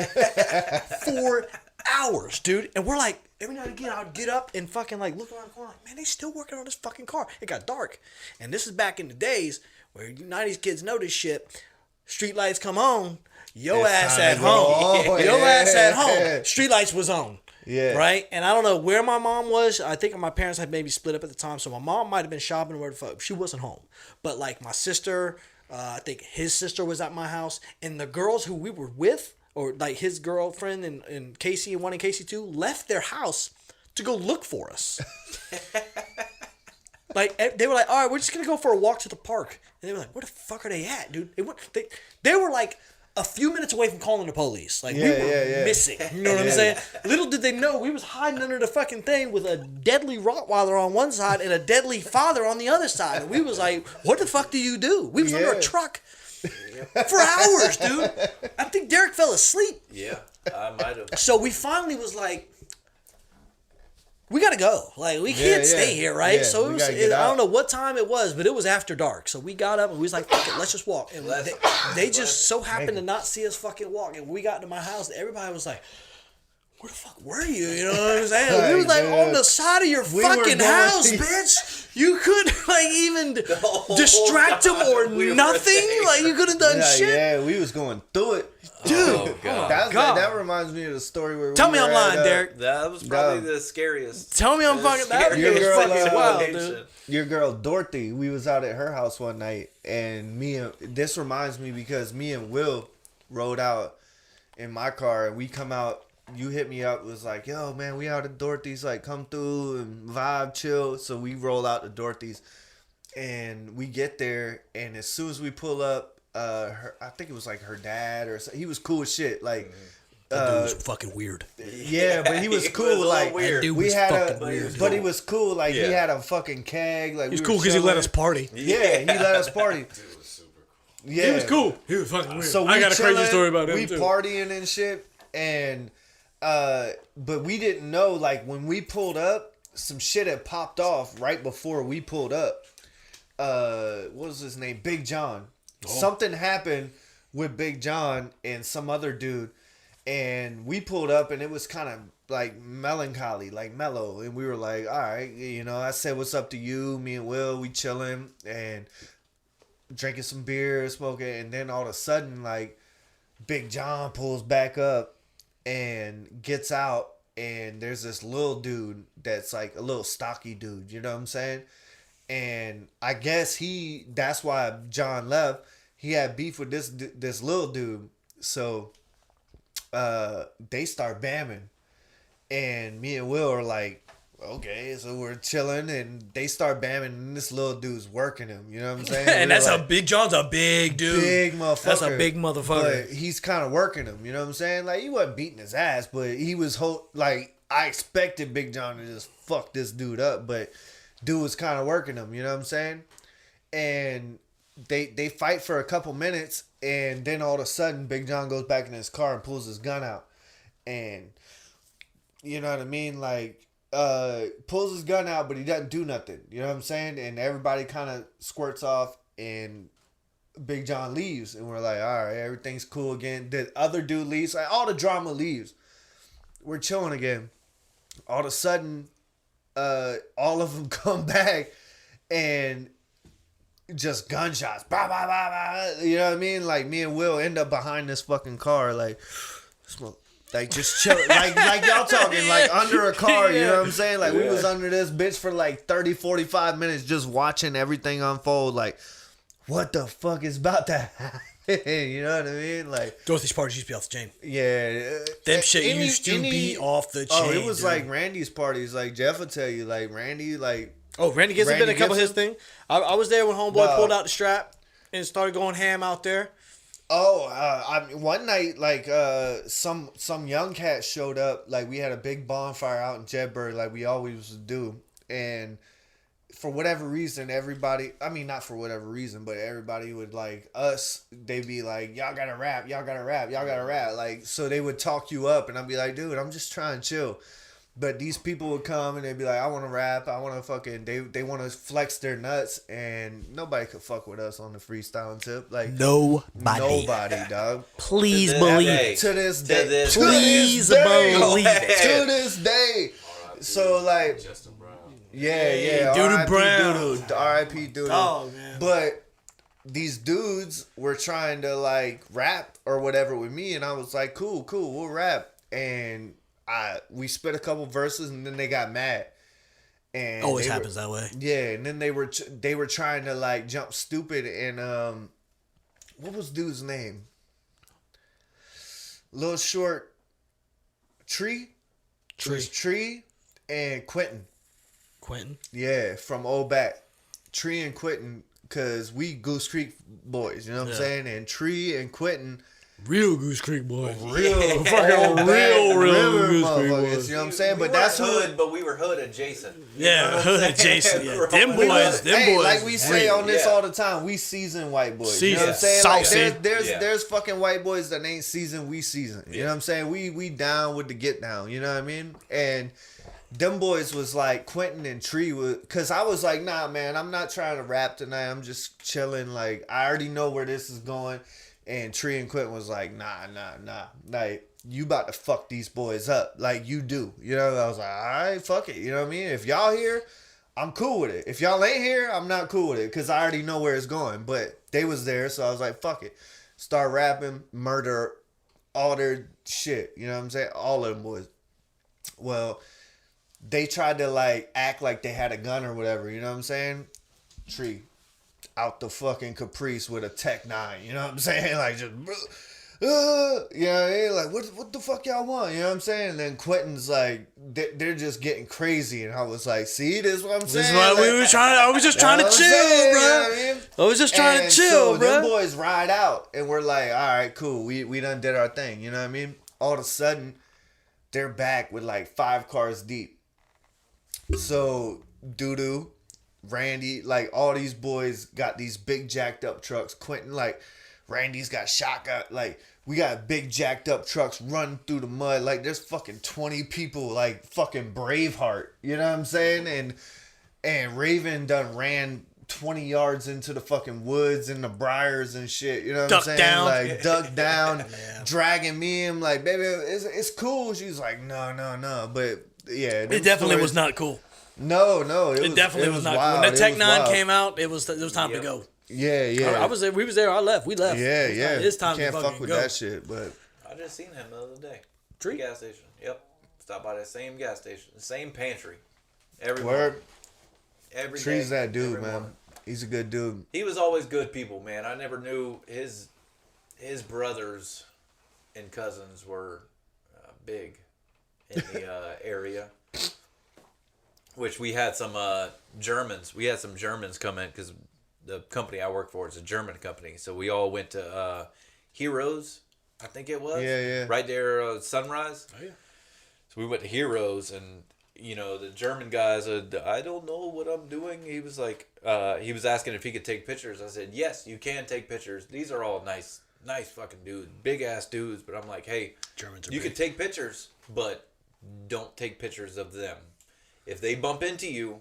4 hours, dude. And we're like, every now and again, I'd get up and fucking like look around the corner, like, man, they still working on this fucking car. It got dark. And this is back in the days where you 90s kids know this shit. Street lights come on. Your ass at home. Your ass at home. Street lights was on. Yeah. Right? And I don't know where my mom was. I think my parents had maybe split up at the time. So my mom might have been shopping or where the fuck. She wasn't home. But like my sister, I think his sister was at my house. And the girls who we were with, or like his girlfriend and Casey 1 and Casey 2, left their house to go look for us. Like, they were like, all right, we're just going to go for a walk to the park. And they were like, where the fuck are they at, dude? They were like a few minutes away from calling the police. Like, we were missing. You know what I'm saying? Little did they know we was hiding under the fucking thing with a deadly Rottweiler on one side and a deadly father on the other side. And we was like, what the fuck do you do? We was under a truck for hours, dude. I think Derek fell asleep. Yeah, I might have. So we finally was like, we gotta go. Like, we can't stay here, right? Yeah, so I don't know what time it was, but it was after dark. So we got up and we was like, fuck it, let's just walk. And they just so happened to not see us fucking walk. And when we got to my house, everybody was like, where the fuck were you? You know what I'm saying? We was like on the side of your fucking house, bitch. You couldn't like even distract them or nothing. Like, you could have done shit. Yeah, we was going through it. Dude, oh, God. That reminds me of the story where Tell me I'm lying, Derek. That was probably the scariest. Tell me I'm fucking. That was fucking wild, dude. Your girl Dorothy, we was out at her house one night, and this reminds me because me and Will rode out in my car, and we come out. You hit me up, was like, yo, man, we out at Dorothy's, like, come through and vibe, chill. So we roll out to Dorothy's, and we get there, and as soon as we pull up, I think it was like her dad or something. He was cool as shit. Like, that dude was fucking weird. Yeah, but he was cool. Like, weird. Dude was fucking weird. But he was cool. Like, he had a fucking keg. Like, he was cool because he let us party. Yeah, he let us party. Dude was super Yeah. He was cool. He was fucking weird. So I got a crazy chilling, story about him we too. partying and shit, and but we didn't know, like, when we pulled up, some shit had popped off right before we pulled up. What was his name? Big John. Something happened with Big John and some other dude, and we pulled up, and it was kind of like melancholy, like mellow, and we were like, all right, you know, I said, what's up to you? Me and Will, we chilling and drinking some beer, smoking, and then all of a sudden, like, Big John pulls back up and gets out, and there's this little dude that's like a little stocky dude, you know what I'm saying? And I guess that's why John left. He had beef with this little dude, so they start bamming, and me and Will are like, okay, so we're chilling, and they start bamming, and this little dude's working him, you know what I'm saying? And that's like, Big John's a big dude. Big motherfucker. That's a big motherfucker. But he's kind of working him, you know what I'm saying? Like, he wasn't beating his ass, but he was, like, I expected Big John to just fuck this dude up, but dude was kind of working him, you know what I'm saying? And they fight for a couple minutes, and then all of a sudden, Big John goes back in his car and pulls his gun out. And, you know what I mean? Like, pulls his gun out, but he doesn't do nothing. You know what I'm saying? And everybody kind of squirts off, and Big John leaves, and we're like, all right, everything's cool again. The other dude leaves, like, all the drama leaves. We're chilling again. All of a sudden, all of them come back, and just gunshots. Bah, bah, bah, bah. You know what I mean? Like, me and Will end up behind this fucking car, like, smoke. Like, just chilling. like y'all talking, like, under a car, you know what I'm saying? Like, we was under this bitch for, like, 30, 45 minutes just watching everything unfold. Like, what the fuck is about to happen? You know what I mean? Like, Dorothy's parties used to be off the chain. Yeah. Them shit used to be off the chain. Oh, it was dude. like Randy's parties. Like, Jeff will tell you, like, Randy, like... Oh, Randy Gibson been a couple of his thing. I was there when Homeboy pulled out the strap and started going ham out there. Oh, one night, like, some young cat showed up. Like, we had a big bonfire out in Jedburgh, like we always do. And for whatever reason, everybody, I mean, not for whatever reason, but everybody would, like, us, they'd be like, y'all gotta rap, y'all gotta rap, y'all gotta rap. Like, so they would talk you up, and I'd be like, dude, I'm just trying to chill. But these people would come, and they'd be like, I want to rap, I want to fucking, they want to flex their nuts, and nobody could fuck with us on the freestyling tip. Like, nobody, dog. Please believe it. To this day. Please believe it. To this day. So, like, Justin Brown. Yeah. Doodoo Brown. Doodoo. R.I.P. Doodoo. Oh, man. But these dudes were trying to, like, rap or whatever with me, and I was like, cool, we'll rap. And we spit a couple verses, and then they got mad. And always happens that way. Yeah, and then they were trying to, like, jump stupid, and what was dude's name? Little short Tree. It was Tree and Quentin. Yeah, from old back. Tree and Quentin, because we Goose Creek boys, you know what I'm saying? And Tree and Quentin, real Goose Creek boys. Real fucking real Goose Creek boys. You know what I'm saying? We But that's hood, but we were hood adjacent. Yeah, hood adjacent. Yeah. Them We boys. Like we say on this all the time, we seasoned white boys. You know what I'm saying? Like, there's fucking white boys that ain't seasoned, we seasoned. You know what I'm saying? We down with the get down. You know what I mean? And them boys was like Quentin and Tree because I was like, nah, man, I'm not trying to rap tonight. I'm just chilling. Like, I already know where this is going. And Tree and Quentin was like, nah. Like, you about to fuck these boys up. Like, you do. You know, I was like, all right, fuck it. You know what I mean? If y'all here, I'm cool with it. If y'all ain't here, I'm not cool with it because I already know where it's going. But they was there, so I was like, fuck it. Start rapping, murder, all their shit. You know what I'm saying? All of them boys. Well, they tried to, like, act like they had a gun or whatever. You know what I'm saying? Tree out the fucking Caprice with a Tech 9. You know what I'm saying? Like, just, you know what I mean? Like, what the fuck y'all want? You know what I'm saying? And then Quentin's like, they're just getting crazy. And I was like, see, this is what I'm saying? This is why we were trying to, I was just trying to chill, bro. You know what I mean? I was just trying to chill, bro. Them boys ride out. And we're like, all right, cool. We done did our thing. You know what I mean? All of a sudden, they're back with like 5 cars deep. So, Doodoo Randy, like all these boys got these big jacked up trucks. Quentin, like Randy's got shotgun, like we got big jacked up trucks running through the mud. Like there's fucking 20 people, like fucking Braveheart. You know what I'm saying? And Raven done ran 20 yards into the fucking woods and the briars and shit. You know what I'm saying? Down. Like duck down, dragging me in. Like, baby, it's cool. She's like, no. But yeah, It definitely was not cool. No, It definitely was not wild. cool. When that Tech It was 9 wild. came out, it was time to go. Yeah. I was there. We was there. I left. We left. Yeah. It's time you can't to fuck with go. that shit, but I just seen him the other day. Tree? Gas station. Yep. Stopped by that same gas station, the same pantry. Every word. Every Tree's day, that dude, every man. morning. He's a good dude. He was always good people, man. I never knew his brothers and cousins were big in the area. Which we had some Germans. We had some Germans come in because the company I work for is a German company. So we all went to Heroes, I think it was. Yeah. Right there, Sunrise. Oh, yeah. So we went to Heroes, and the German guys, I don't know what I'm doing. He was like, he was asking if he could take pictures. I said, yes, you can take pictures. These are all nice fucking dudes, big ass dudes. But I'm like, hey, Germans are you big. can take pictures, but don't take pictures of them. If they bump into you,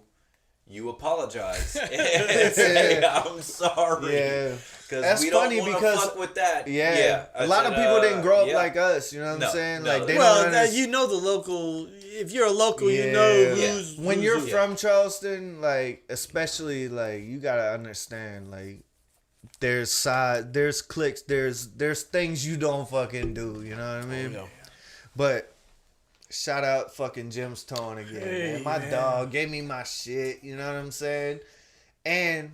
you apologize and say, I'm sorry. Yeah. Because we don't want to fuck with that. Yeah. I A lot said, of people didn't grow up yeah. like us, you know what No, I'm saying? no. Like they Well, don't understand. you know the local. If you're a local, you know who's when who's you're who. from Charleston, like especially like you gotta understand, like there's cliques, there's things you don't fucking do, you know what I mean? Yeah. But shout out fucking Jim's Tone again, Hey, man. My man. dog gave me my shit, you know what I'm saying? And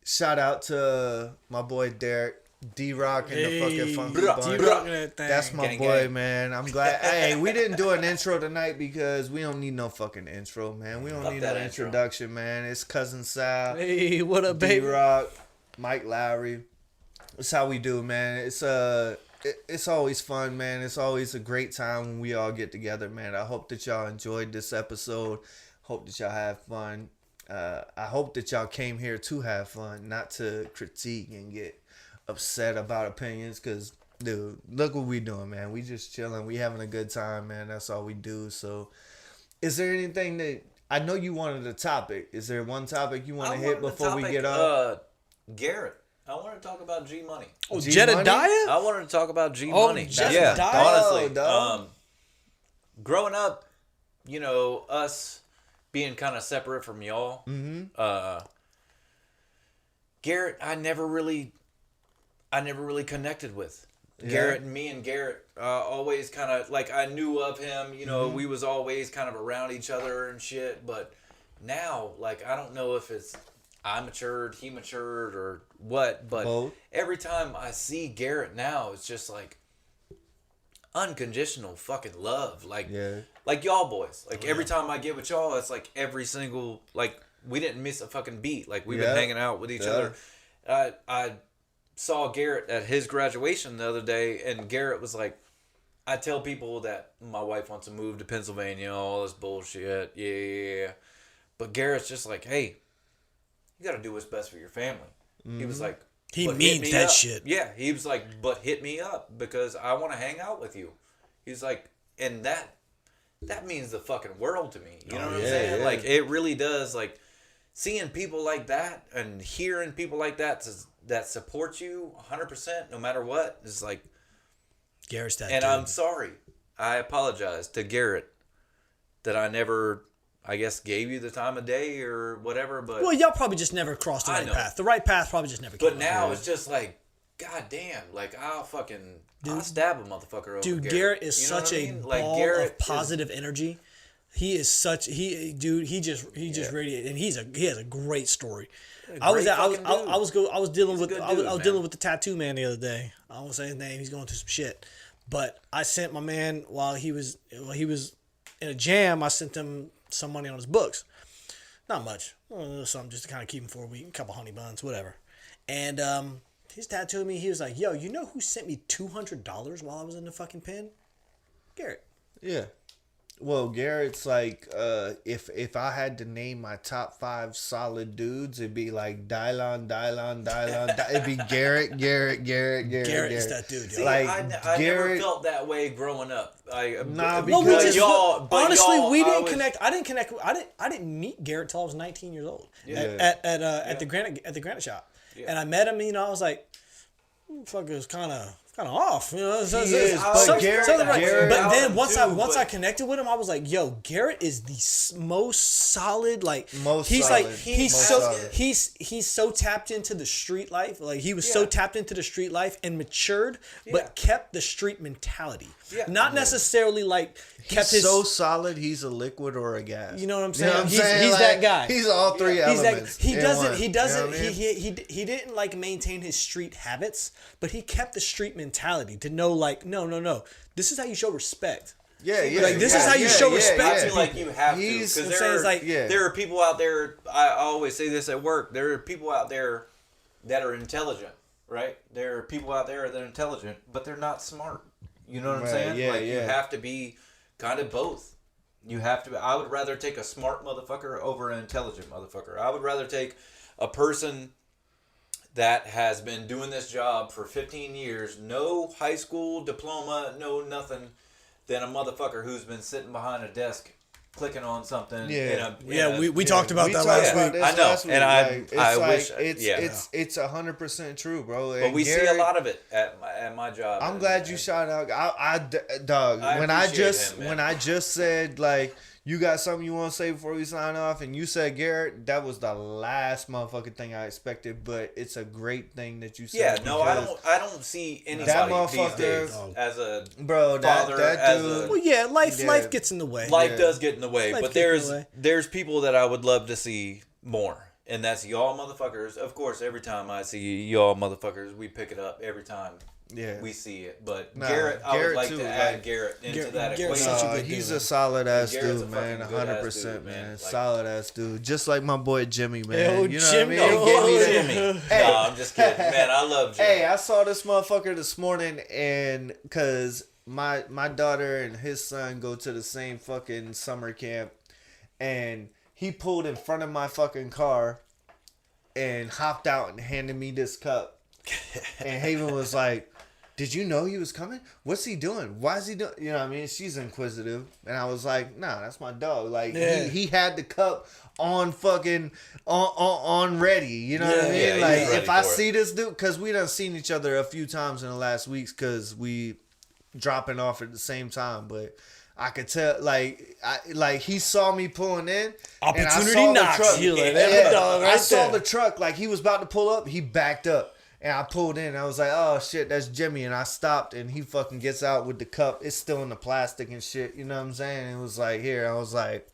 shout out to my boy Derek, D-Rock and the fucking Funky Bunch. D-Rock and that thing. That's my Gang, boy, gang. man. I'm glad. Hey, we didn't do an intro tonight because we don't need no fucking intro, man. We don't Fuck need that no intro. introduction, man. It's Cousin Sal, Hey, what up, baby? D-Rock, Mike Lowry. That's how we do, man. It's always fun, man. It's always a great time when we all get together, man. I hope that y'all enjoyed this episode. Hope that y'all have fun. I hope that y'all came here to have fun, not to critique and get upset about opinions. Cause, dude, look what we doing, man. We just chilling. We having a good time, man. That's all we do. So, is there anything that I know you wanted a topic? Is there one topic you want to hit before we get off? Garrett. I want to talk about G Money. Oh, G-Money? Jedediah? I wanted to talk about G Oh, Money. Jedediah? Yeah, honestly. Dog. Growing up, us being kind of separate from y'all. Mm-hmm. Garrett, I never really connected with. Yeah. Garrett and me and Garrett always kind of like I knew of him. We was always kind of around each other and shit. But now, like, I don't know if it's I matured, he matured, or what. But Both. every time I see Garrett now, it's just like unconditional fucking love. Like, like y'all boys. Like every time I get with y'all, it's like every single like we didn't miss a fucking beat. Like we've been hanging out with each other. I saw Garrett at his graduation the other day, and Garrett was like, I tell people that my wife wants to move to Pennsylvania, all this bullshit. Yeah. But Garrett's just like, hey, you got to do what's best for your family. Mm-hmm. He was like, He "But hit means me that up." shit. Yeah. He was like, but hit me up because I want to hang out with you. He's like, and that means the fucking world to me. You know what I'm saying? Yeah. Like, it really does. Like, seeing people like that and hearing people like that that support you 100% no matter what is like, Garrett's that and dude. I'm sorry. I apologize to Garrett that I never, I guess, gave you the time of day or whatever. But Well, y'all probably just never crossed the I right know. path. The right path probably just never came. but now it's just like, God damn, like I'll stab a motherfucker over Dude, Garrett. Garrett is You know such what I a mean? ball Garrett of positive energy. He is such he just radiates, and he has a great story. I was dealing with the tattoo man the other day. I won't say his name. He's going through some shit, but I sent my man while he was in a jam. I sent him some money on his books, not much, something just to kind of keep him for a week, a couple honey buns, whatever. And he's tattooing me. He was like, "Yo, you know who sent me $200 while I was in the fucking pen? Garrett." Yeah. Well, Garrett's like, if I had to name my top 5 solid dudes, it'd be like Dylon. It'd be Garrett. Garrett is that dude. See, Like, I never Garrett- felt that way growing up. Nah, Well, because honestly, we didn't was- connect. I didn't connect. I didn't meet Garrett till I was 19 years old. Yeah. At the granite shop, and I met him. You know, I was like, "Fucker's kind of off." You know, but Garrett- But then Allen once too, I connected with him, I was like, "Yo, Garrett is the most solid. Like Most he's solid. like he's Most so solid. he's so tapped into the street life. Like he was so Yeah. tapped into the street life and matured, Yeah. but kept the street mentality. Yeah. Not necessarily like kept he's his so solid, he's a liquid or a gas. You know what I'm You know saying? what I'm He's saying? that Like, guy. He's all three He's elements. that, he in doesn't one. he You doesn't know what I mean? he didn't like maintain his street habits, but he kept the street mentality to know like no, this is how you show respect. Yeah, yeah. Like, this is how you show respect I to feel like you have to, He's- because I'm saying it's like- there are people out there. I always say this at work. There are people out there that are intelligent, right? There are people out there that are intelligent, but they're not smart. You know what I'm Right, saying? yeah, like you yeah. have to be kind of both. You have to. I would rather take a smart motherfucker over an intelligent motherfucker. I would rather take a person that has been doing this job for 15 years, no high school diploma, no nothing, than a motherfucker who's been sitting behind a desk clicking on something. Yeah. We talked about We that talked last about week. this I know, last week. and Like, I it's wish- like, it's 100% true, bro. But And we see Garrett- a lot of it at my job. I'm glad you shot out. Dog. I When I appreciate just him, man. when I just said like you got something you want to say before we sign off, and you said Garrett, that was the last motherfucking thing I expected. But it's a great thing that you said. Yeah, no, because- I don't see anybody That these motherfucker- days as a Bro, father, that as dude. Well, yeah, life Yeah. gets in the way. life Yeah. does get in the way, Life but gets in the way. there's people that I would love to see more, and that's y'all motherfuckers. Of course, every time I see y'all motherfuckers, we pick it up every time Yeah. we see it. But Nah, Garrett, I would Garrett like too, to add like- Garrett into Garrett- that Garrett's equation. such a good He's dude, a solid ass Garrett's dude, a man. fucking good-ass 100%, dude, man. man. Like- Solid ass dude. Just like my boy Jimmy, man. Oh, you know Jimmy. what I mean? He gave me that- Jimmy. Hey. No, I'm just kidding, man. I love Jimmy. Hey, I saw this motherfucker this morning, and cause my daughter and his son go to the same fucking summer camp, and he pulled in front of my fucking car, and hopped out and handed me this cup, and Haven was like, "Did you know he was coming? What's he doing? Why is he doing?" You know what I mean? She's inquisitive, and I was like, "Nah, that's my dog." Like Yeah. he had the cup on fucking on ready. You know what I Yeah. mean? Yeah, he was Like ready if I for it. see this dude, because we done seen each other a few times in the last weeks, because we dropping off at the same time, but. I could tell, like he saw me pulling in. and I Opportunity saw the knocks. truck. You like, Yeah, that's a dog I right saw there. the truck, like he was about to pull up. He backed up, and I pulled in. I was like, "Oh shit, that's Jimmy!" And I stopped, and he fucking gets out with the cup. It's still in the plastic and shit. You know what I'm saying? It was like, here. I was like,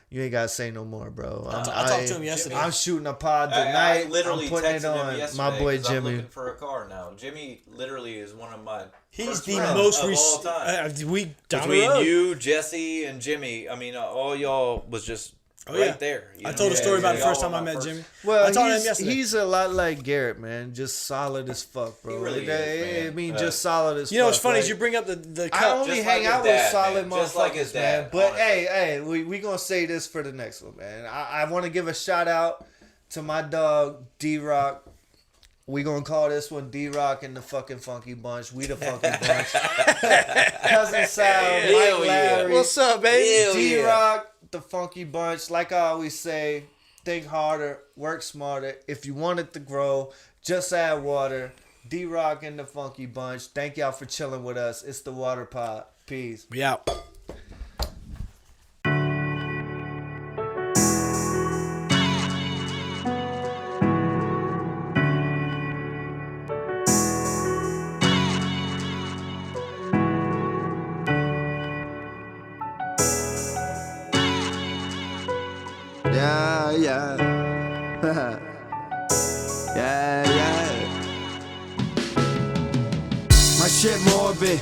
"You ain't gotta say no more, bro." I talked to him yesterday. I'm shooting a pod I tonight. literally I'm putting texted it him on yesterday my boy 'cause I'm Jimmy. looking for a car now. Jimmy literally is one of my He's first the friends most of all time. we down the Between road. you, Jesse, and Jimmy, I mean, all y'all was just right yeah. there. You I know? told a story Yeah, about the y'all first were time I my met first- Jimmy. Well, I told him he's, yesterday. he's a lot like Garrett, man. Just solid as fuck, bro. He really I is, man. mean, just solid as fuck. You know what's funny is like- you bring up the I cup. only Just hang like out his with dad, solid man. Just like his motherfuckers, dad, man. But honestly. hey, we gonna say this for the next one, man. I want to give a shout out to my dog D-Rock. We gonna call this one D-Rock and the fucking Funky Bunch. We the Funky Bunch. Cousin Sal, Hell Mike yeah. Larry, What's up, baby? Hell yeah. D-Rock, the Funky Bunch. Like I always say, think harder, work smarter. If you want it to grow, just add water. D-Rock and the Funky Bunch. Thank y'all for chilling with us. It's the Water Pot. Peace. We out. Yeah, yeah. Yeah, yeah. My shit morbid,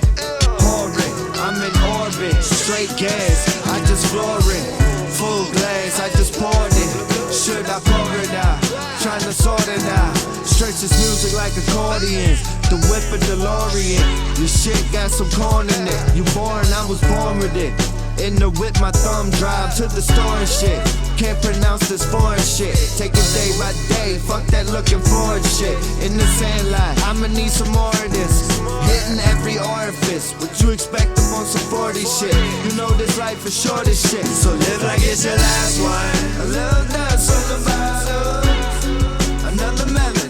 horrid. I'm in orbit, straight gas. I just floor it, full glass. I just poured it. Should I pour it out? Trying to sort it out. Stretch this music like accordions. The whip of DeLorean. Your shit got some corn in it. You born, I was born with it. In the whip, my thumb drive to the store and shit. Can't pronounce this foreign shit. Take it day by day, fuck that looking forward shit. In the sand line, I'ma need some more of this. Hitting every orifice, what you expect up on some 40 shit. You know this life is short as shit, so live like it's your last one. A little dust on the bottom, another melody.